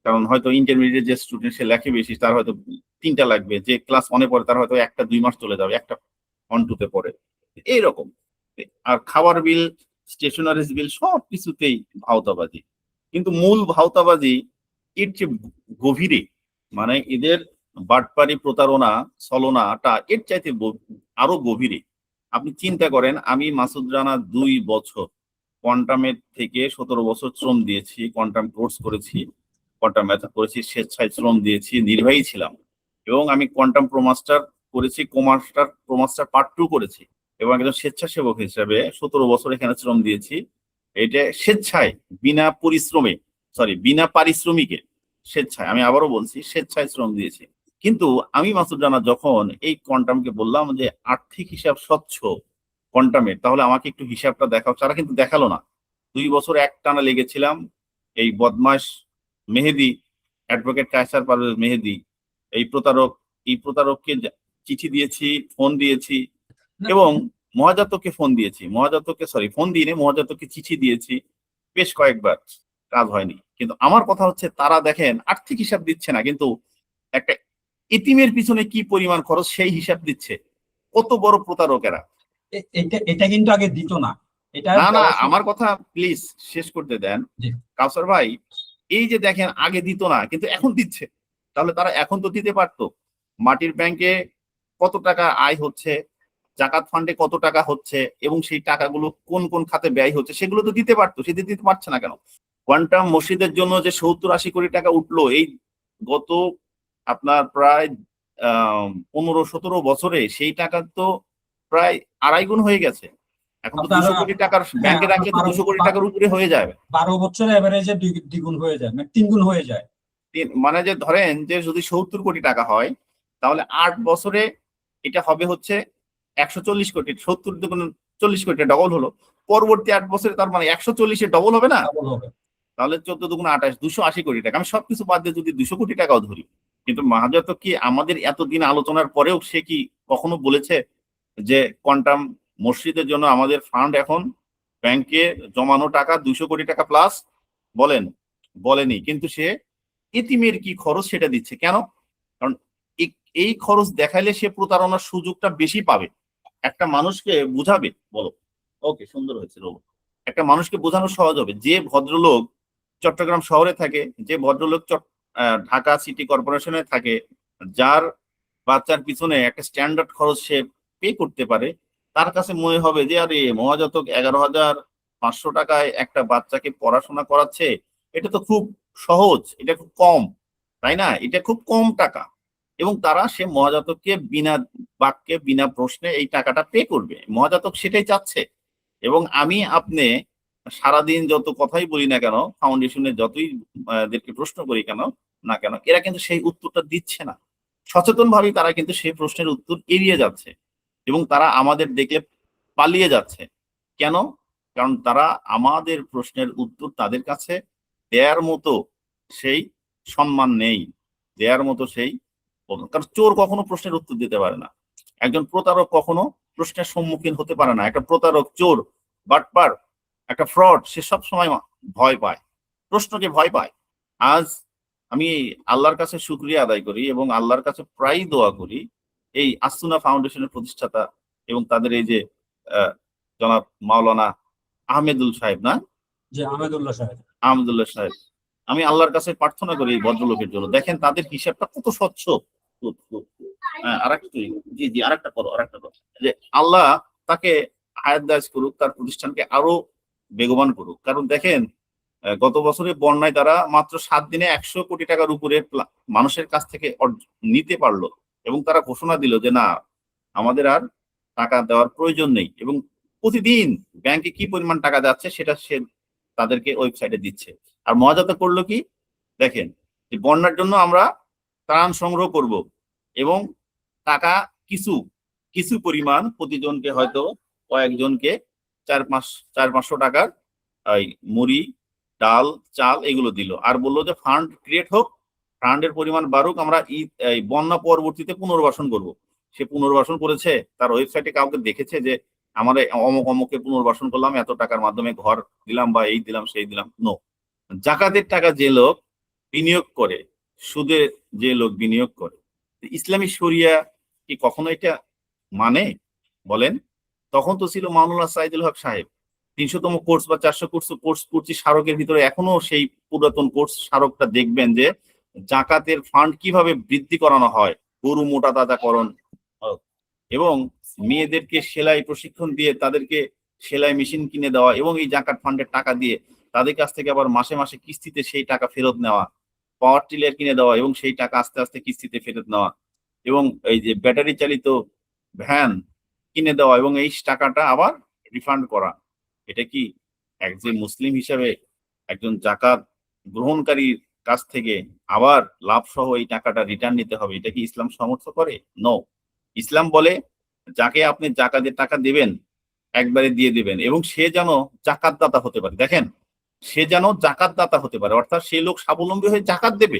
কারণ হয়তো ইন্টারমিডিয়েট যে স্টুডেন্ট সে লেখে বেশি, তার হয়তো 3টা লাগবে। যে ক্লাস 1-এ পড়ে তার হয়তো 1-2 মাস চলে যাবে, একটা 1-2-তে পড়ে এইরকম। আর খাবার বিল, স্টেশনারিজ বিল সব কিছুতেই ভাওতাবাজি। কিন্তু মূল ভাওতাবাজি এর চেয়ে গভীরে, মানে এদের বাটপারি, প্রতারণা, ছলনাটা এর চাইতে আরো গভীরে। আপনি চিন্তা করেন, আমি মাসুদ রানা 2 বছর কোয়ান্টামের থেকে 17 বছর শ্রম দিয়েছি, কোয়ান্টাম কোর্স করেছি, কোয়ান্টাম ম্যাথ করেছি, স্বেচ্ছায় শ্রম দিয়েছি, নির্বাহী ছিলাম, এবং আমি কোয়ান্টাম প্রোমাস্টার করেছি, প্রোমাস্টার পার্ট 2 করেছি, এবং একজন স্বেচ্ছাসেবক হিসেবে 17 বছর এখানে শ্রম দিয়েছি। এটা স্বেচ্ছায়, বিনা পরিশ্রমে, বিনা পারিশ্রমিকে, স্বেচ্ছায়, আমি আবারও বলছি স্বেচ্ছায় শ্রম দিয়েছি। কিন্তু আমি মাসুদ রানা যখন এই কোয়ান্টামকে বললাম যে আর্থিক হিসাব স্বচ্ছ কোয়ান্টামের, তাহলে আমাকে একটু হিসাবটা দেখাও, তারা কিন্তু দেখালো না। 2 বছর একটানা লেগেছিলাম। এই বদমাস মেহেদি, অ্যাডভোকেট কায়সার পারভেজ মেহেদি, এই প্রতারককে চিঠি দিয়েছি, ফোন দিয়েছি, এবং মহাজাতকে ফোন দিয়েছি, ফোন দিইনি, মহাজাতকে চিঠি দিয়েছি বেশ কয়েকবার, কাজ হয়নি। কিন্তু আমার কথা হচ্ছে, তারা দেখেন আর্থিক হিসাব দিচ্ছে না, কিন্তু একটা ইতিমের পিছনে কি পরিমাণ খরচ সেই হিসাব দিচ্ছে। কত বড় প্রতারকেরা! এটা এটা কিন্তু আগে দিত না। এটা না না, আমার কথা প্লিজ শেষ করতে দেন জি। কাউসার ভাই। এই যে দেখেন, আগে দিত না কিন্তু এখন দিচ্ছে, তাহলে তারা এখন তো দিতে পারতো। মাটির ব্যাংকে কত টাকা আয় হচ্ছে, জাকাত ফান্ডে কত টাকা হচ্ছে, এবং সেই টাকাগুলো কোন কোন খাতে ব্যয় হচ্ছে সেগুলো তো দিতে পারতো, সে দিতে পারছে না কেন? কোয়ান্টাম মসজিদের জন্য যে 70-80 কোটি টাকা উঠলো এই গত আপনার প্রায় 15-17 বছরে, সেই টাকা তো প্রায় 2.5 গুণ হয়ে গেছে। এখন তো আপনার 200 কোটি টাকার ব্যাংকে রাখলে তো 200 কোটি টাকার উপরে হয়ে যাবে। 12 বছরে এভারেজে দ্বিগুণ হয়ে যায়, মানে 3 গুণ হয়ে যায়। মানে যে ধরেন যে যদি 70 কোটি টাকা হয়, তাহলে 8 বছরে এটা হবে হচ্ছে 140 কোটি। 70 দুগুণ 40 কোটি, ডবল হলো। পরবর্তী 8 বছরে তার মানে 140-এ ডবল হবে না? ডাবল হবে। তাহলে 14 দুগুণ 28, 280 কোটি টাকা। আমি সবকিছু বাদ দিয়ে যদি 200 কোটি টাকাও ধরি, কিন্তু মহাজাতক কি আমাদের এতদিন আলোচনার পরেও সে কি কখনো বলেছে যে কোয়ান্টাম মসজিদের জন্য আমাদের ফান্ড এখন ব্যাংকে জমানো টাকা 200 কোটি টাকা প্লাস? বলেনি। কিন্তু সে ইতিমের কি খরচ সেটা দিচ্ছে কেন? কারণ এই খরচ দেখাইলে সে প্রতারণার সুযোগটা বেশি পাবে। একটা মানুষকে বুঝাবে, বলো, ওকে সুন্দর হয়েছে রোবট, একটা মানুষকে বোঝানো সহজ হবে। যে ভদ্রলোক চট্টগ্রাম শহরে থাকে, যে ভদ্রলোক ঢাকা সিটি কর্পোরেশনে থাকে, যার বাচ্চার পিছনে একটা স্ট্যান্ডার্ড খরচ সে পে করতে পারে, তার কাছে মনে হবে যে আরে মহাজাতক 11,500 টাকায় একটা বাচ্চাকে পড়াশোনা করাচ্ছে, এটা তো খুব সহজ, এটা খুব কম, তাই না? এটা খুব কম টাকা, এবং তারা সে মহাজাতককে বিনা বাক্যে, বিনা প্রশ্নে এই টাকাটা পে করবে। মহাজাতক সেটাই চাচ্ছে। এবং আমি আপনি সারাদিন যত কথাই বলি না কেন, ফাউন্ডেশনে যতই এদেরকে প্রশ্ন করি না কেন, এরা কিন্তু সেই উত্তরটা দিচ্ছে না। সচেতন ভাবে তারা কিন্তু সেই প্রশ্নের উত্তর এড়িয়ে যাচ্ছে, এবং তারা আমাদের দেখলে পালিয়ে যাচ্ছে। কেন? কারণ তারা আমাদের প্রশ্নের উত্তর তাদের কাছে দেয়ার মতো সেই সম্মান নেই, দেয়ার মতো সেই, কারণ চোর কখনো প্রশ্নের উত্তর দিতে পারে না, একজন প্রতারক কখনো প্রশ্নের সম্মুখীন হতে পারে না। একটা প্রতারক, চোর, বাটপার, একটা ফ্রড, সে সব সময় ভয় পায়, প্রশ্নকে ভয় পায়। আজ আমি আল্লাহর কাছে শুকরিয়া আদায় করি এবং আল্লাহর কাছে প্রায়ই দোয়া করি এই আসুনা ফাউন্ডেশনের প্রতিষ্ঠাতা এবং তাদের এই যে জনাব মাওলানা আহমেদুল সাহেব, না যে আহমেদুল্লাহ সাহেব, আহমেদুল্লাহ সাহেব, আমি আল্লাহর কাছে প্রার্থনা করি এই ভদ্রলোকের জন্য। দেখেন তাদের হিসাবটা কত স্বচ্ছ। আরেকটা করো যে আল্লাহ তাকে হায়াত দারাজ করুক, তার প্রতিষ্ঠানকে আরো বেগবান করুক। কারণ দেখেন গত বছরের বন্যায় তারা মাত্র 7 দিনে 100 কোটি টাকার উপরে মানুষের কাছ থেকে নিতে পারলো এবং তারা ঘোষণা দিল যে না, আমাদের আর টাকা দেওয়ার প্রয়োজন নেই। এবং প্রতিদিন ব্যাংকে কি পরিমাণ টাকা যাচ্ছে সেটা সে তাদেরকে ওয়েবসাইটে দিচ্ছে। আর মজা তো করলো কি, দেখেন যে বন্যার জন্য আমরা ত্রাণ সংগ্রহ করব এবং টাকা কিছু কিছু পরিমাণ প্রতিজনকে হয়তো কয়েকজনকে 400-500 টাকার মুড়ি, ডাল, চাল এগুলো দিল। আর বললো যে ফান্ড ক্রিয়েট হোক, ফান্ডের পরিমাণ বাড়ুক, আমরা এই বন্যা পরবর্তীতে পুনর্বাসন করব। সে পুনর্বাসন করেছে, তার ওয়েবসাইটে কাউকে দেখেছে যে আমরা অমুক অমুকে পুনর্বাসন করলাম, এত টাকার মাধ্যমে ঘর দিলাম বা এই দিলাম সেই দিলাম? নো। জাকাতের টাকা যে লোক বিনিয়োগ করে, সুদে যে লোক বিনিয়োগ করে, ইসলামী শরিয়া কি কখনো এটা মানে? বলেন। তখন তো ছিল মাওলানা সাইদুল হক সাহেব 300তম কোর্স বা 400 কোর্স করছি স্মারকের ভিতরে, এখনো সেই পুরাতন কোর্স স্মারকটা দেখবেন যে জাকাতের ফান্ড কিভাবে বৃদ্ধি করানো হয়, গরু মোটা তাজাকরণ এবং মেয়েদেরকে সেলাই প্রশিক্ষণ দিয়ে তাদেরকে সেলাই মেশিন কিনে দেওয়া এবং এই জাকাত ফান্ডের টাকা দিয়ে তাদের কাছ থেকে আবার মাসে মাসে কিস্তিতে সেই টাকা ফেরত নেওয়া, পাওয়ার টিলার কিনে দেওয়া এবং সেই টাকা আস্তে আস্তে কিস্তিতে ফেরত নেওয়া এবং এই যে ব্যাটারি চালিত ভ্যান কিনে দেওয়া এবং এই টাকাটা আবার রিফান্ড করা। এটা কি একজন মুসলিম হিসাবে একজন জাকাত গ্রহণকারীর কাছ থেকে আবার লাভ সহ এই টাকাটা রিটার্ন নিতে হবে? এটা কি ইসলাম সমর্থন করে? নো। ইসলাম বলে যাকে আপনি জাকাতের টাকা দেবেন একবারে দিয়ে দিবেন এবং সে যেন জাকাতদাতা হতে পারে। দেখেন, সে যেন জাকাতদাতা হতে পারে, অর্থাৎ সেই লোক স্বাবলম্বী হয়ে জাকাত দেবে।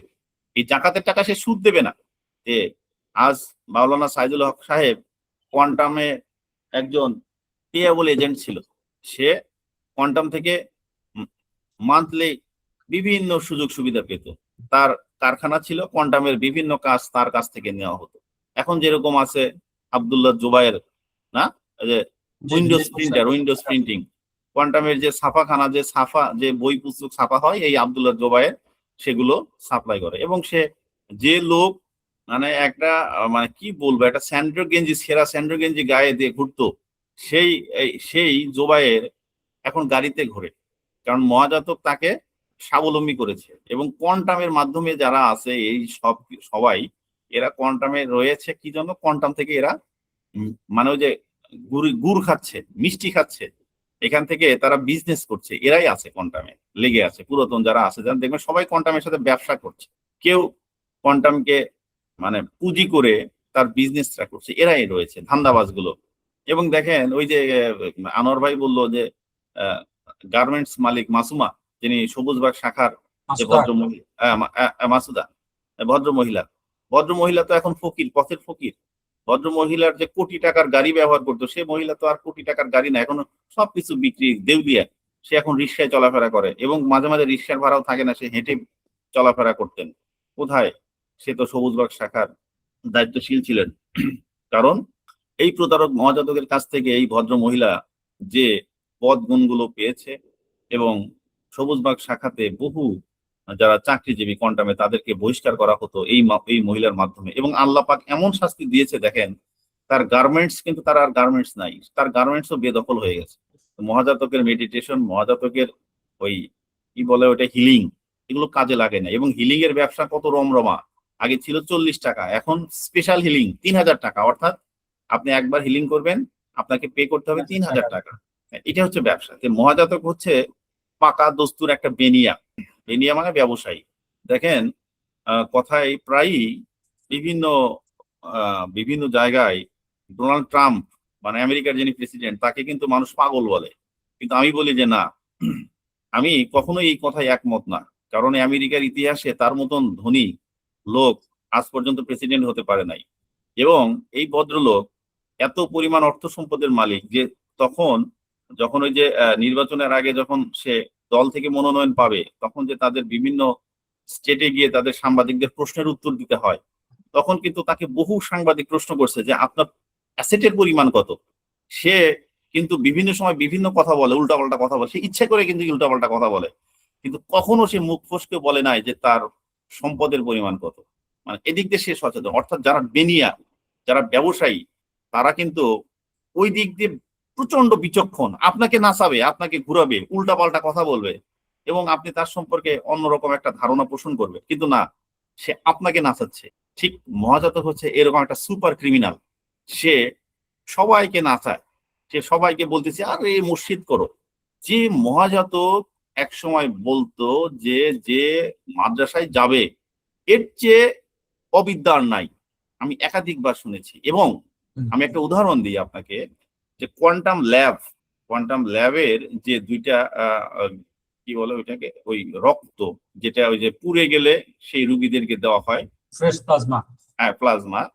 এই জাকাতের টাকা সে সুদ দেবে না। যে আজ মাওলানা সাইদুল হক সাহেব কোয়ান্টামে একজন পেয়েবল এজেন্ট ছিল, সে কোয়ান্টাম থেকে মান্থলি বিভিন্ন সুযোগ সুবিধা পেত। তার কারখানা ছিল, কোয়ান্টামের বিভিন্ন কাজ তার কাছ থেকে নেওয়া হতো। এখন যেরকম আছে আব্দুল্লাহ জুবায়ের, না, যে উইন্ডোজ প্রিন্টিং, কোয়ান্টামের যে ছাপাখানা, যে বই পুস্তক ছাপা হয়, এই আব্দুল্লাহ জুবায়ের সেগুলো সাপ্লাই করে। এবং সে যে লোক মানে একটা মানে কি বলবো, একটা স্যান্ড্রো গেঞ্জি, সেরা স্যান্ড্রো গেঞ্জি গায়ে দিয়ে ঘুরতো, সেই জোবায়ের এখন গাড়িতে ঘোরে, কারণ মহাজাতক তাকে স্বাবলম্বী করেছে। এবং কোয়ান্টামের মাধ্যমে যারা আছে এই সবাই এরা কোয়ান্টামে রয়েছে কি জন্য? কোয়ান্টাম থেকে এরা মানে ওই যে গুড় খাচ্ছে, মিষ্টি খাচ্ছে, এখান থেকে তারা বিজনেস করছে। এরাই আছে কোয়ান্টামে লেগে আছে, পুরাতন যারা আছে, যারা দেখবেন সবাই কোয়ান্টামের সাথে ব্যবসা করছে। কেউ কোয়ান্টামকে মানে পুঁজি করে তার বিজনেসটা করছে, এরাই রয়েছে ধান্দাবাজ গুলো। এবং দেখেন ওই যে আনোয়ার ভাই বললো যে গার্মেন্টস মালিক মাসুমা, যিনি সবুজবাগ শাখার যে মাসুদা ভদ্রমহিলা তো এখন ফকির, পথের ফকির। ভদ্রমহিলার যে কোটি টাকার গাড়ি ব্যবহার করতো, সে মহিলা তো আর কোটি টাকার গাড়ি না, এখন সবকিছু বিক্রি দেউলিয়া। সে এখন রিক্সায় চলাফেরা করে এবং মাঝে মাঝে রিক্সার ভাড়াও থাকে না, সে হেঁটে চলাফেরা করতেন। কোথায়? সে তো সবুজবাগ শাখার দায়িত্বশীল ছিলেন। কারণ এই প্রতারক মহাজাতকের কাছ থেকে এই ভদ্র মহিলা যে পদ গুণগুলো পেয়েছে এবং সবুজবাগ শাখাতে বহু যারা চাকরিজীবী কোয়ান্টামে তাদেরকে বহিষ্কার করা হতো এই মহিলার মাধ্যমে। এবং আল্লাহ পাক এমন শাস্তি দিয়েছে, দেখেন তার গার্মেন্টস, কিন্তু তার আর গার্মেন্টস নাই, তার গার্মেন্টসও বেদখল হয়ে গেছে। মহাজাতকের মেডিটেশন, মহাজাতকের ওই কি বলে ওটা হিলিং, এগুলো কাজে লাগে না। এবং হিলিং এর ব্যবসা কত রমরমা। আগে ছিল 40 টাকা, এখন স্পেশাল হিলিং 3000 টাকা। অর্থাৎ আপনি একবার হিলিং করবেন, আপনাকে পে করতে হবে 3000 টাকা। এটা হচ্ছে ব্যবসা। মহাজাতক হচ্ছে পাকা দস্তুর একটা বেনিয়া মানে ব্যবসায়ী। দেখেন কথায় প্রায়ই বিভিন্ন জায়গায় ডোনাল্ড ট্রাম্প মানে আমেরিকার যিনি প্রেসিডেন্ট, তাকে কিন্তু মানুষ পাগল বলে, কিন্তু আমি বলি যে না, আমি কখনোই এই কথায় একমত না। কারণ আমেরিকার ইতিহাসে তার মতন ধনী লোক আজ পর্যন্ত প্রেসিডেন্ট হতে পারে নাই। এবং এই ভদ্রলোক এত পরিমাণ অর্থ সম্পদের মালিক যে তখন যখন ওই যে নির্বাচনের আগে যখন সে দল থেকে মনোনয়ন পাবে তখন যে তাদের বিভিন্ন স্টেটে গিয়ে তাদের সাংবাদিকদের প্রশ্নের উত্তর দিতে হয়, তখন কিন্তু তাকে বহু সাংবাদিক প্রশ্ন করছে যে আপনার অ্যাসেটের পরিমাণ কত। সে কিন্তু বিভিন্ন সময় বিভিন্ন কথা বলে, উল্টাপাল্টা কথা বলে, সে ইচ্ছে করে কিন্তু উল্টাপাল্টা কথা বলে, কিন্তু কখনো সে মুখ ফসকে বলে নাই যে তার সম্পদের পরিমাণ কত। মানে এদিক দিয়ে সে সচেতন। অর্থাৎ যারা বেনিয়া, যারা ব্যবসায়ী, তারা কিন্তু ওই দিক দিয়ে প্রচন্ড বিচক্ষণ। আপনাকে নাচাবে, আপনাকে ঘুরাবে, উল্টাপাল্টা কথা বলবে এবং আপনি তার সম্পর্কে অন্যরকম একটা ধারণা পোষণ করবে, কিন্তু না, সে আপনাকে নাচাচ্ছে। ঠিক মহাজাতক হচ্ছে এরকম একটা সুপার ক্রিমিনাল। সে সবাইকে নাচায়, সে সবাইকে বলতেছে আরে মসজিদ করো। যে মহাজাতক এক সময় বলতো যে যে মাদ্রাসায় যাবে এর চেয়ে অবিদ্যা আর নাই, আমি একাধিকবার শুনেছি। এবং আমি একটা উদাহরণ দিই আপনাকে, যে কোয়ান্টাম ল্যাবের যে দুইটা কি বলে ওইটাকে, ওই রক্ত যেটা ওই যে পুড়ে গেলে সেই রুগীদেরকে দেওয়া হয়, ফ্রেশ প্লাজমা। হ্যাঁ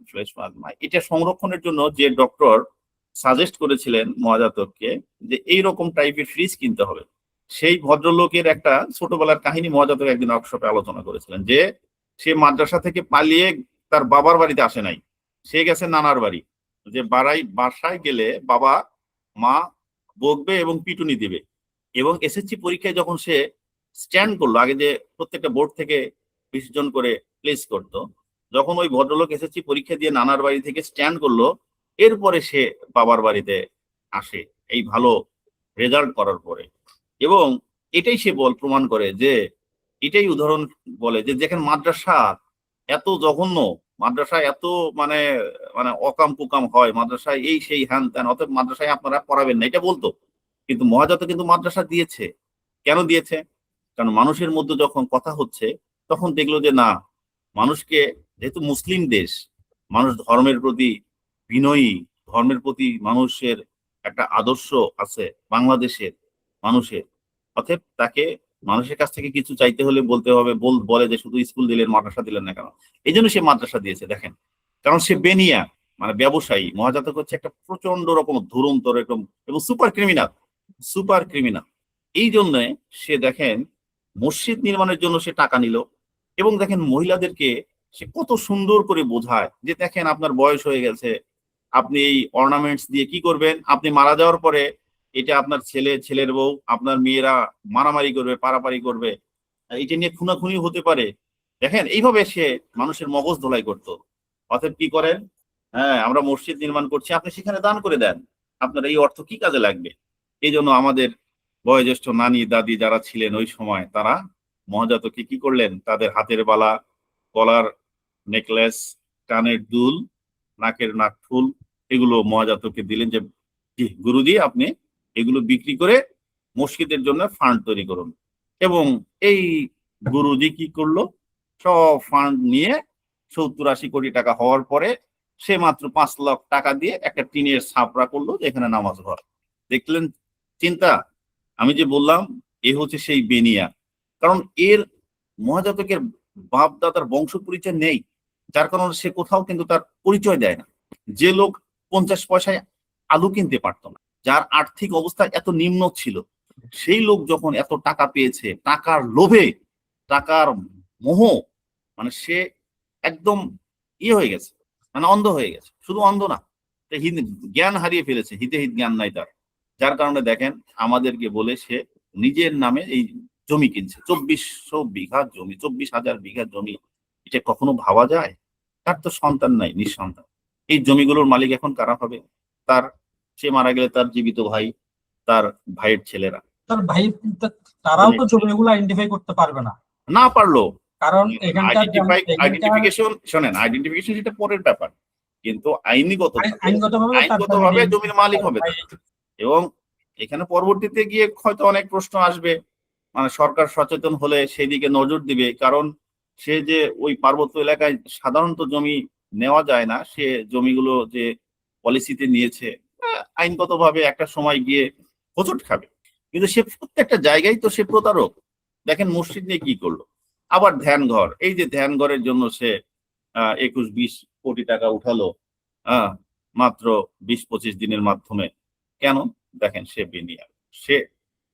ফ্রেশ প্লাজমা, এটা সংরক্ষণের জন্য যে ডক্টর সাজেস্ট করেছিলেন মহাজাতককে যে এইরকম টাইপের ফ্রিজ কিনতে হবে, সেই ভদ্রলোকের একটা ছোটবেলার কাহিনী মহাজাতক একদিন ওয়ার্কশপে আলোচনা করেছিলেন। যে সে মাদ্রাসা থেকে পালিয়ে তার বাবার বাড়িতে আসে নাই, সে গেছে নানার বাড়ি। যে বাসায় গেলে বাবা মা বকবে এবং পিটুনি দিবে। এবং এসএসসি পরীক্ষায় যখন সে স্ট্যান্ড করলো, আগে যে প্রত্যেকটা বোর্ড থেকে 20 জন করে প্লেস করতো, যখন ওই ভদ্রলোক এসএসসি পরীক্ষা দিয়ে নানার বাড়ি থেকে স্ট্যান্ড করলো, এরপরে সে বাবার বাড়িতে আসে এই ভালো রেজাল্ট করার পরে। এবং এটাই সে প্রমাণ করে যে, এটাই উদাহরণ বলে যে যেখানে মাদ্রাসা এত জঘন্য, মাদ্রাসায় এত মানে মানে অকাম কুকাম হয়, মাদ্রাসায় এই সেই হ্যান ত্যান, অতএব মাদ্রাসায় আপনারা পড়াবেন না, এটা বলতো। কিন্তু মহাজাত কিন্তু মাদ্রাসা দিয়েছে। কেন দিয়েছে? কারণ মানুষের মধ্যে যখন কথা হচ্ছে তখন দেখলো যে না, মানুষকে, যেহেতু মুসলিম দেশ, মানুষ ধর্মের প্রতি বিনয়ী, ধর্মের প্রতি মানুষের একটা আদর্শ আছে বাংলাদেশের মানুষের, অতএব তাকে মানুষের কাছ থেকে কিছু চাইতে হলে বলতে হবে, বলে যে শুধু স্কুল দিলেন মাদ্রাসা দিলেন না কেন। এই জন্য সে মাদ্রাসা দিয়েছে, দেখেন। কারণ সে বেনিয়া, মানে ব্যবসায়ী। মহাজাতক হচ্ছে একটা প্রচন্ড রকম ধুরন্তর এরকম এবং সুপার ক্রিমিনাল। এই জন্য সে দেখেন মসজিদ নির্মাণের জন্য সে টাকা নিল। এবং দেখেন মহিলাদেরকে সে কত সুন্দর করে বোঝায় যে দেখেন আপনার বয়স হয়ে গেছে, আপনি এই অর্নামেন্টস দিয়ে কি করবেন, আপনি মারা যাওয়ার পরে এটা আপনার ছেলের বউ, আপনার মেয়েরা মারামারি করবে, পারাপারি করবে, এটা নিয়ে খুনাখুনি হতে পারে। দেখেন এইভাবে সে মানুষের মগজ ধোলাই করতো। অতএব কি করেন, হ্যাঁ আমরা মসজিদ নির্মাণ করছি, আপনি সেখানে দান করে দেন, আপনার এই অর্থ কি কাজে লাগবে। এই জন্য আমাদের বয়োজ্যেষ্ঠ নানি দাদি যারা ছিলেন ওই সময়, তারা মহাজাতকে কি করলেন, তাদের হাতের বালা, গলার নেকলেস, কানের দুল, নাকের নাকফুল, এগুলো মহাজাতকে দিলেন যে গুরুজি আপনি এগুলো বিক্রি করে মসজিদের জন্য ফান্ড তৈরি করুন। এবং এই গুরুজি কি করলো, সব ফান্ড নিয়ে 70-80 কোটি টাকা হওয়ার পরে সে মাত্র 5 লাখ টাকা দিয়ে একটা টিনের ছাপরা করলো যেখানে নামাজ ঘর। দেখলেন চিন্তা? আমি যে বললাম এ হচ্ছে সেই বেনিয়া। কারণ এর মহাজাতকের বাপ দাদার বংশ পরিচয় নেই, যার কারণে সে কোথাও কিন্তু তার পরিচয় দেয় না। যে লোক 50 পয়সায় আলু কিনতে পারতো না, যার আর্থিক অবস্থা এত নিম্ন ছিল, সেই লোক যখন এত টাকা পেয়েছে, টাকার লোভে, টাকার মোহ, মানে সে একদম হয়ে গেছে, মানে অন্ধ হয়ে গেছে। শুধু অন্ধ না, জ্ঞান হারিয়ে ফেলেছে, হিতে হিত জ্ঞান নাই তার। যার কারণে দেখেন আমাদেরকে বলে সে নিজের নামে এই জমি কিনছে, 2400 বিঘা জমি, 24,000 বিঘা জমি। এটা কখনো ভাবা যায়? তার তো সন্তান নাই, নিঃসন্তান। এই জমিগুলোর মালিক এখন কারা হবে? তার, সে মারা গেলে তার জীবিত ভাই, তার ভাইয়ের ছেলেরা। তার ভাই, তারাও তো জমিগুলো আইডেন্টিফাই করতে পারবে না। না পারলো, কারণ এখানকার আইডেন্টিফিকেশন, শোনেন, আইডেন্টিফিকেশন সেটা পরের ব্যাপার, কিন্তু আইনগতভাবে আইনগতভাবে জমির মালিক হবে তারা। এবং এখানে পরবর্তীতে গিয়ে হয়তো অনেক প্রশ্ন আসবে, মানে সরকার সচেতন হলে সেদিকে নজর দিবে। কারণ সে যে ওই পার্বত্য এলাকায় সাধারণত জমি নেওয়া যায় না, সে জমিগুলো যে পলিসিতে নিয়েছে, আইনগতভাবে একটা সময় গিয়ে হোঁচট খাবে। কিন্তু সে প্রত্যেকটা জায়গায় তো সে প্রতারক। দেখেন মসজিদ নিয়ে কি করলো। আবার ধ্যানঘর, এই যে ধ্যানঘরের জন্য সে 21-20 কোটি টাকা উঠালো, মাত্র 20-25 দিনের মাধ্যমে। কেন? দেখেন সে বেনিয়া, সে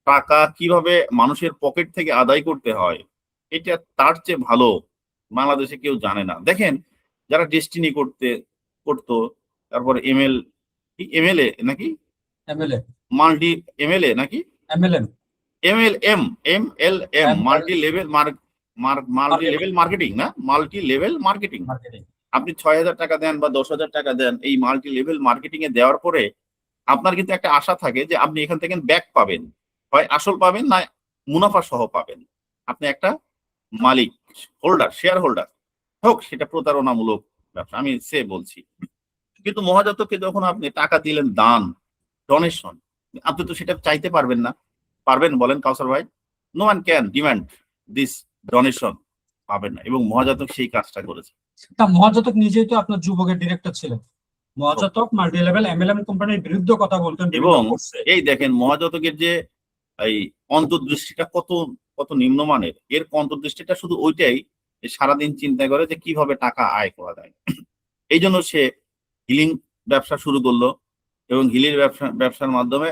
টাকা কিভাবে মানুষের পকেট থেকে আদায় করতে হয় এটা তার চেয়ে ভালো বাংলাদেশে কেউ জানে না। দেখেন যারা ডেস্টিনি করতো, তারপর এমএলএ নাকি এমএলএ মাল্টি এমএলএ নাকি MLM MLM multi level marketing না, মাল্টি লেভেল মার্কেটিং। মার্কেটিং। আপনি 6,000 টাকা দেন বা 10,000 টাকা দেন, এই মাল্টি লেভেল মার্কেটিং এ দেওয়ার পরে আপনার কিন্তু একটা আশা থাকে যে আপনি এখান থেকে ব্যাক পাবেন, হয় আসল পাবেন না মুনাফা সহ পাবেন। আপনি একটা মালিক, হোল্ডার, শেয়ার হোল্ডার হোক, সেটা প্রতারণামূলক ব্যবসা, আমি সে বলছি। কিন্তু মহাজাতকে যখন আপনি টাকা দিলেন দান, ডোনেশন, আপনি তো সেটা চাইতে পারবেন না, পারবেন বলেন কাউসার ভাই? No one can demand this donation, পাবেন না। এবং মহাজাতক সেই কাজটা করেছে। তা মহাজাতক নিজেই তো আপনার যুবকের ডিরেক্টর ছিলেন। মহাজাতক মাল্টি লেভেল এমএলএম কোম্পানির বিরুদ্ধে কথা বলতেন এবং বিভিন্ন কোর্সে। এই দেখেন মহাজাতকের যে এই অন্তর্দৃষ্টিটা কত কত নিম্নমানের, এর অন্তর্দৃষ্টিটা শুধু ওইটাই যে সারাদিন চিন্তা করে যে কিভাবে টাকা আয় করা যায়। এই জন্য সে হিলিং ব্যবসা শুরু করলো এবং হিলির ব্যবসার মাধ্যমে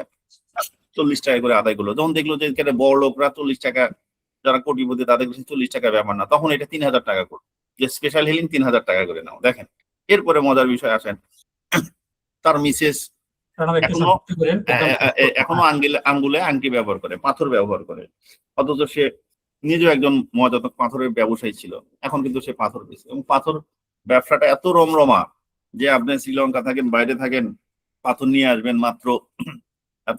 40 টাকা করে আদায় করলো। যখন দেখলো যে এখানে বড় লোকরা 40 টাকা, যারা কোটিপতি তাদের কাছে 40 টাকা ব্যাপার না, তখন এটা 3,000 টাকা করলো, যে স্পেশাল হিলিং 3,000 টাকা করে নাও। দেখেন এরপরে মজার বিষয় আসেন, তার মিসেস এখনো আঙ্গুলে আংটি ব্যবহার করে, পাথর ব্যবহার করে, অথচ সে নিজেও একজন মহাজাতক পাথরের ব্যবসায়ী ছিল। এখন কিন্তু সে পাথর দিচ্ছে এবং পাথর ব্যবসাটা এত রমরমা যে আপনি শ্রীলঙ্কা থাকেন, বাইরে থাকেন, পাথর নিয়ে আসবেন মাত্র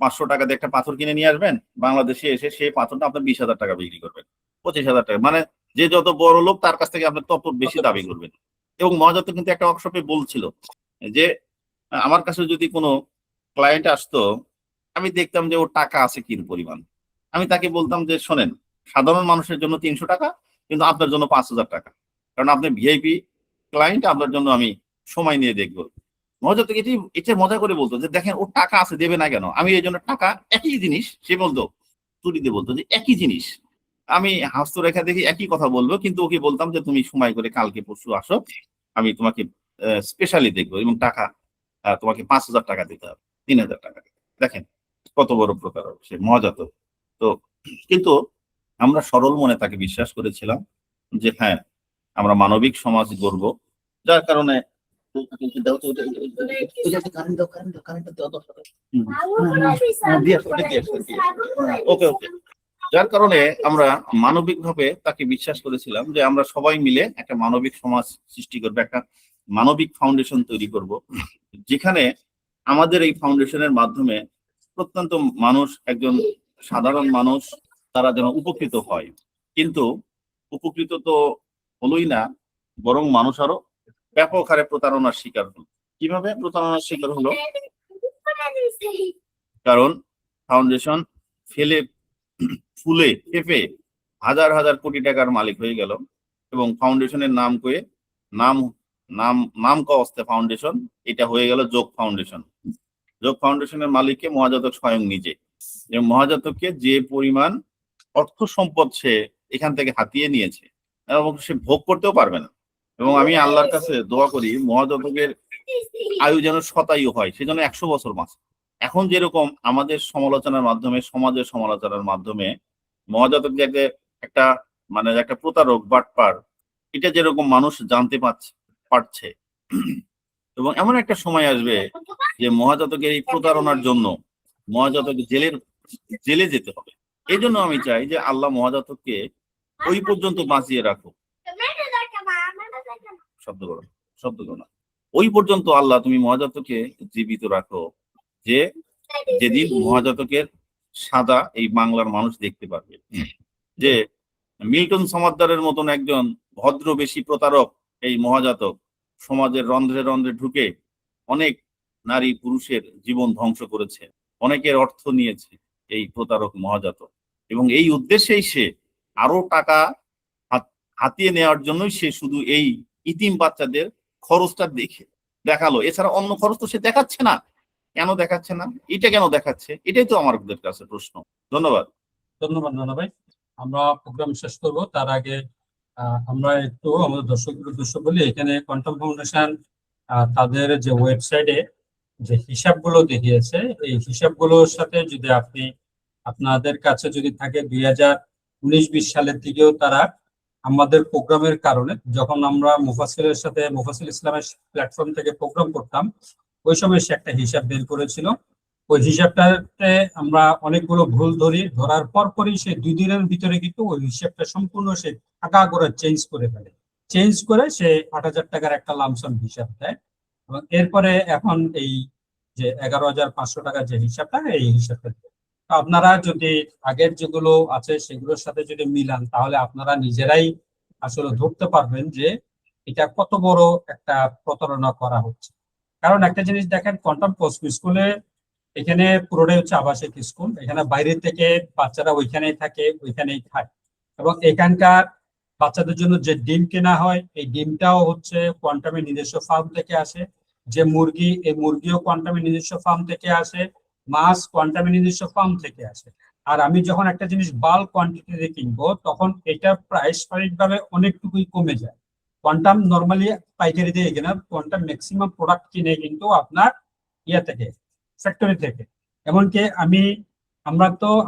500 টাকা দিয়ে একটা পাথর কিনে নিয়ে আসবেন, বাংলাদেশে এসে সেই পাথরটা আপনার 20,000 টাকা বিক্রি করবেন, 25,000 টাকা। মানে যে যত বড় লোক তার কাছ থেকে আপনি তত বেশি দাবি করবেন। এবং মহাজাতক কিন্তু একটা ওয়ার্কশপে বলছিল যে আমার কাছে যদি কোনো ক্লায়েন্ট আসতো, আমি দেখতাম যে ওর টাকা আছে কি পরিমাণ, আমি তাকে বলতাম যে শোনেন, সাধারণ মানুষের জন্য 300 টাকা, কিন্তু আপনার জন্য 5,000 টাকা, কারণ আপনি ভিআইপি ক্লায়েন্ট, আপনার জন্য আমি সময় নিয়ে দেখবো। মহাজাতক এটা মজা করে বলতো যে দেখেন ওর টাকা আছে, দেবে না কেন, আমি এই জন্য টাকা একই জিনিস, সে বলতো তুলিতে বলতো যে একই জিনিস, আমি হস্তরেখা দেখি একই কথা বলবো, কিন্তু ওকে বলতাম যে তুমি সময় করে কালকে পরশু আসো, আমি তোমাকে স্পেশালি দেখবো এবং টাকা তোমাকে 5,000 টাকা দিতে হবে, 3,000 টাকা। দেখেন কত বড় প্রতারক সে মহাজাতক। তো কিন্তু আমরা সরল মনে তাকে বিশ্বাস করেছিলাম যে হ্যাঁ আমরা মানবিক সমাজ গড়ব, যার কারণে ওকে ওকে যার কারণে আমরা মানবিকভাবে তাকে বিশ্বাস করেছিলাম যে আমরা সবাই মিলে একটা মানবিক সমাজ সৃষ্টি করবো, একটা মানবিক ফাউন্ডেশন তৈরি করব, যেখানে আমাদের এই ফাউন্ডেশনের মাধ্যমে প্রত্যন্ত মানুষ, একজন সাধারণ মানুষ, তারা যেন উপকৃত হয়। কিন্তু উপকৃত তো হলোই না, বরং মানুষ আরো ব্যাপক হারে প্রতারণার শিকার হলো। কিভাবে প্রতারণার শিকার হলো? কারণ ফাউন্ডেশন ফুলে ফেপে হাজার হাজার কোটি টাকার মালিক হয়ে গেল এবং ফাউন্ডেশনের নাম কয়ে নাম কস্তে ফাউন্ডেশন, এটা হয়ে গেল যোগ ফাউন্ডেশন। যোগ ফাউন্ডেশনের মালিককে মহাজাতক স্বয়ং নিজে, এবং মহাজাতককে যে পরিমাণ অর্থ সম্পদ সে এখান থেকে হাতিয়ে নিয়েছে এবং সে ভোগ করতেও পারবে না। এবং আমি আল্লাহর কাছে দোয়া করি মহাজাতকের আয়ু যেন শতায়ু হয়, সেজন্য 100 বছর বাঁচে। এখন যেরকম আমাদের সমালোচনার মাধ্যমে, সমাজের সমালোচনার মাধ্যমে মহাজাতক যে একটা মানে একটা প্রতারক বাটপার, এটা যেরকম মানুষ জানতে পারছে, এবং এমন একটা সময় আসবে যে মহাজাতকের এই প্রতারণার জন্য মহাজাতক জেলে যেতে হবে। এই জন্য আমি চাই যে আল্লাহ মহাজাতককে ওই পর্যন্ত বাঁচিয়ে রাখো, শব্দ করো না, ওই পর্যন্ত আল্লাহ তুমি মহাজাতককে জীবিত রাখো, যে যেদিন মহাজাতকের সাদা এই বাংলার মানুষ দেখতে পারবে যে মিল্টন সমাদ্দারের মতন একজন ভদ্র বেশি প্রতারক এই মহাজাতক সমাজের রন্ধ্রে রন্ধ্রে ঢুকে অনেক নারী পুরুষের জীবন ধ্বংস করেছে, অনেকের অর্থ নিয়েছে এই প্রতারক মহাজাতক। এবং এই উদ্দেশ্যেই সে আরো টাকা হাতিয়ে নেওয়ার জন্যই সে শুধু এই ইতিম বাচ্চাদের খরচটা দেখালো, এছাড়া অন্য খরচ তো সে দেখাচ্ছে না। কেন দেখাচ্ছে না? এটা কেন দেখাচ্ছে? এটাই তো আমাদের কাছে প্রশ্ন। ধন্যবাদ। ধন্যবাদ নানা ভাই। আমরা প্রোগ্রাম শেষ করব, তার আগে আমরা একটু আমাদের দর্শকদের উদ্দেশ্য বলি, এখানে কোয়ান্টাম ফাউন্ডেশন তাদের যে ওয়েবসাইটে যে হিসাবগুলো দেখিয়েছে, এই হিসাবগুলোর সাথে যদি আপনি আপনাদের কাছে যদি থাকে 2019-20 সালের দিকেও তারা আমাদের প্রোগ্রামের কারণে, যখন আমরা মুফাসিল ইসলামের প্ল্যাটফর্ম থেকে প্রোগ্রাম করতাম, ওই সময় সে একটা হিসাব বের করেছিল। ওই হিসাবটাতে আমরা অনেকগুলো ভুল ধরার পরই সে 2 দিনের ভিতরে কিন্তু ওই হিসাবটা সম্পূর্ণ সে টাকা করে চেঞ্জ করে সে 8,000 টাকার একটা লামসাম হিসাব দেয়। এবং এরপরে এখন এই যে 11,500 টাকার যে হিসাবটা, এই হিসাবটা দেয়। তো আপনারা যদি আগের যেগুলো আছে সেগুলোর সাথে যদি মিলান, তাহলে আপনারা নিজেরাই আসলে ধরতে পারবেন যে এটা কত বড় একটা প্রতারণা করা হচ্ছে। কারণ একটা জিনিস দেখেন, কোয়ান্টাম কসমো স্কুলে এখানে পুরোটাই হচ্ছে আবাসিক স্কুল, এখানে বাইরে থেকে বাচ্চারা ওইখানেই থাকে, ওইখানেই খায়। এবং এখানকার বাচ্চাদের জন্য যে ডিম কেনা হয়, এই ডিমটাও হচ্ছে কোয়ান্টামের নিজস্ব ফার্ম থেকে আসে। যে মুরগি, এই মুরগিও কোয়ান্টামের নিজস্ব ফার্ম থেকে আসে। মাছ কোয়ান্টামের নিজস্ব ফার্ম থেকে আসে। আর আমি যখন একটা জিনিস বাল্ক কোয়ান্টিটিতে কিনবো, তখন এটা প্রায় স্বাভাবিকভাবে অনেকটুকুই কমে যায়। কোয়ান্টাম নর্মালি পাইকারি দিয়ে কিনা, কোয়ান্টাম ম্যাক্সিমাম প্রোডাক্ট কিনে কিন্তু আপনার ইয়ে থেকে, ফ্যাক্টরি থেকে। এমনকি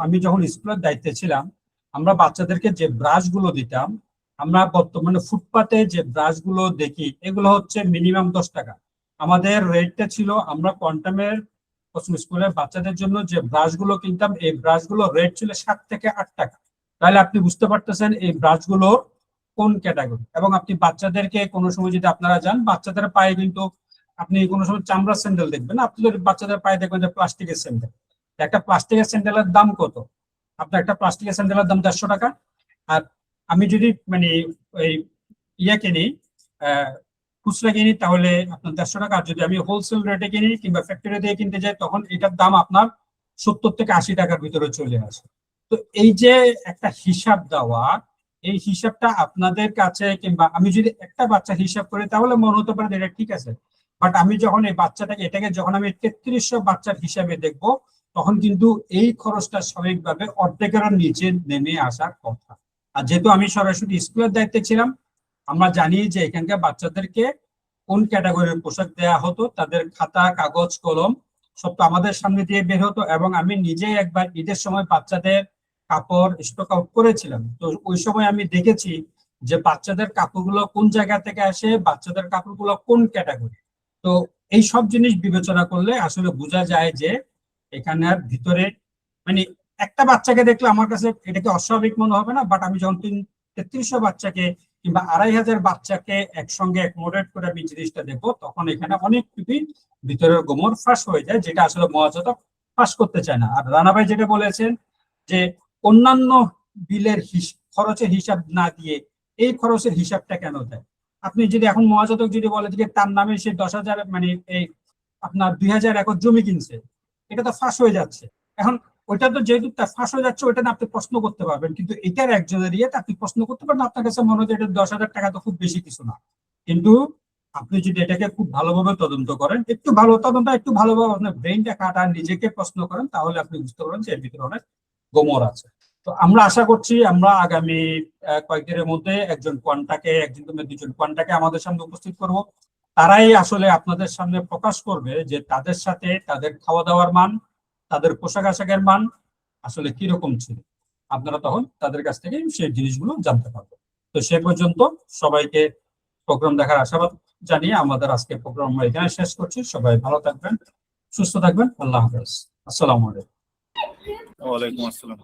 আমি যখন স্কুলের দায়িত্বে ছিলাম, আমরা বাচ্চাদেরকে যে ব্রাশ গুলো দিতাম, আমরা বর্তমানে ফুটপাতে যে ব্রাশ গুলো দেখি, এগুলো হচ্ছে মিনিমাম 10 টাকা। আমাদের রেটটা ছিল, আমরা কোয়ান্টামের স্কুলের বাচ্চাদের জন্য যে ব্রাশ গুলো কিনতাম, এই ব্রাশ গুলো রেট ছিল 7 থেকে 8 টাকা। তাহলে আপনি বুঝতে পারতেছেন এই ব্রাশ গুলোর কোন ক্যাটাগরি। এবং আপনি বাচ্চাদেরকে কোনো সময় যদি আপনারা যান, বাচ্চাদের পায়ে কিন্তু আপনি কোনো সময় চামড়ার স্যান্ডেল দেখবেন না, আপনি যদি বাচ্চাদের পায়ে দেখবেন যে প্লাস্টিকের স্যান্ডেল। একটা প্লাস্টিকের স্যান্ডেলের দাম কত? আপনার একটা প্লাস্টিকের স্যান্ডেলের দাম 150 টাকা। আর আমি যদি মানে ওই ইয়ে কিনি, খুচরা কিনি, তাহলে আপনার 150 টাকা। আর যদি আমি হোলসেল রেটে কিনি কিংবা ফ্যাক্টরি দিয়ে কিনতে যাই, তখন এটার দাম আপনার 70 থেকে 80 টাকার ভিতরে চলে আসে। তো এই যে একটা হিসাব দেওয়া, এই হিসাবটা আপনাদের কাছে, কিংবা আমি যদি একটা বাচ্চা হিসাব করি, তাহলে মনে হতে পারে এটা ঠিক আছে। বাট আমি যখন এই এটাকে যখন আমি 3300 বাচ্চার হিসাবে দেখবো, তখন কিন্তু এই খরচটা স্বাভাবিকভাবে অর্ধেকের নিচে নেমে আসার কথা। আর যেহেতু আমি সরাসরি স্কুলের দায়িত্বে ছিলাম, আমরা জানি যে এখানকার বাচ্চাদেরকে কোন ক্যাটাগরির পোশাক দেওয়া হতো, তাদের খাতা, কাগজ, কলম সব তো আমাদের সামনে দিয়ে বের হতো। এবং আমি নিজেই একবার ঈদের সময় বাচ্চাদের কাপড় স্টক আউট করেছিলাম। তো ওই সময় আমি দেখেছি যে বাচ্চাদের কাপড়গুলো কোন জায়গা থেকে আসে, বাচ্চাদের কাপড়গুলো কোন ক্যাটাগরি। তো এই সব জিনিস বিবেচনা করলে আসলে বোঝা যায় যে এখানের ভিতরে মানে একটা বাচ্চাকে দেখলে আমার কাছে এটাকে অস্বাভাবিক মনে হবে না। বাট আমি যখন 3300 বাচ্চাকে কিংবা 2500 বাচ্চাকে একসঙ্গে অ্যাকোমোডেট করে আমি জিনিসটা দেখবো, তখন এখানে অনেকটুকুই ভিতরের গোমর ফাঁস হয়ে যায়, যেটা আসলে মহাজাতক ফাঁস করতে চায় না। আর রানা ভাই যেটা বলেছেন যে অন্যান্য বিলের খরচের হিসাব না দিয়ে এই খরচের হিসাবটা কেন দেয়? আপনি যদি এখন মহাজাতক যদি বলে যে তার নামে সে 10,000 মানে এই আপনার 2000 একর জমি কিনছে, এটা তো ফাঁস হয়ে যাচ্ছে। এখন ওইটা তো যেহেতু ফাঁস হয়ে যাচ্ছে, ওইটা না আপনি প্রশ্ন করতে পারবেন, কিন্তু এটার একজনের ইয়েতে আপনি প্রশ্ন করতে পারেন। আপনার কাছে মনে হচ্ছে এটা 10,000 টাকা তো খুব বেশি কিছু না, কিন্তু আপনি যদি এটাকে খুব ভালোভাবে তদন্ত করেন, একটু ভালোভাবে আপনার ব্রেইনটা কাটান, নিজেকে প্রশ্ন করেন, তাহলে আপনি বুঝতে পারেন যে এর ভিতরে অনেক গোমর আছে। তো আমরা আশা করছি আমরা আগামী কয়েকদিনের মধ্যে একজন কিংবা 2জন কোয়ান্টাকে আমাদের সামনে উপস্থিত করব। তারাই আসলে আপনাদের সামনে প্রকাশ করবে যে তাদের সাথে তাদের খাওয়া দাওয়ার মান, তাদের পোশাক আশাকের মান আসলে কিরকম ছিল। আপনারা তখন তাদের কাছ থেকে সেই জিনিসগুলো জানতে পারবেন। তো সে পর্যন্ত সবাইকে প্রোগ্রাম দেখার আশাবাদ জানিয়ে আমাদের আজকে প্রোগ্রাম আমরা এখানে শেষ করছি। সবাই ভালো থাকবেন, সুস্থ থাকবেন। আল্লাহ হাফেজ। আসসালামু আলাইকুম। ওয়ালাইকুম আসসালাম।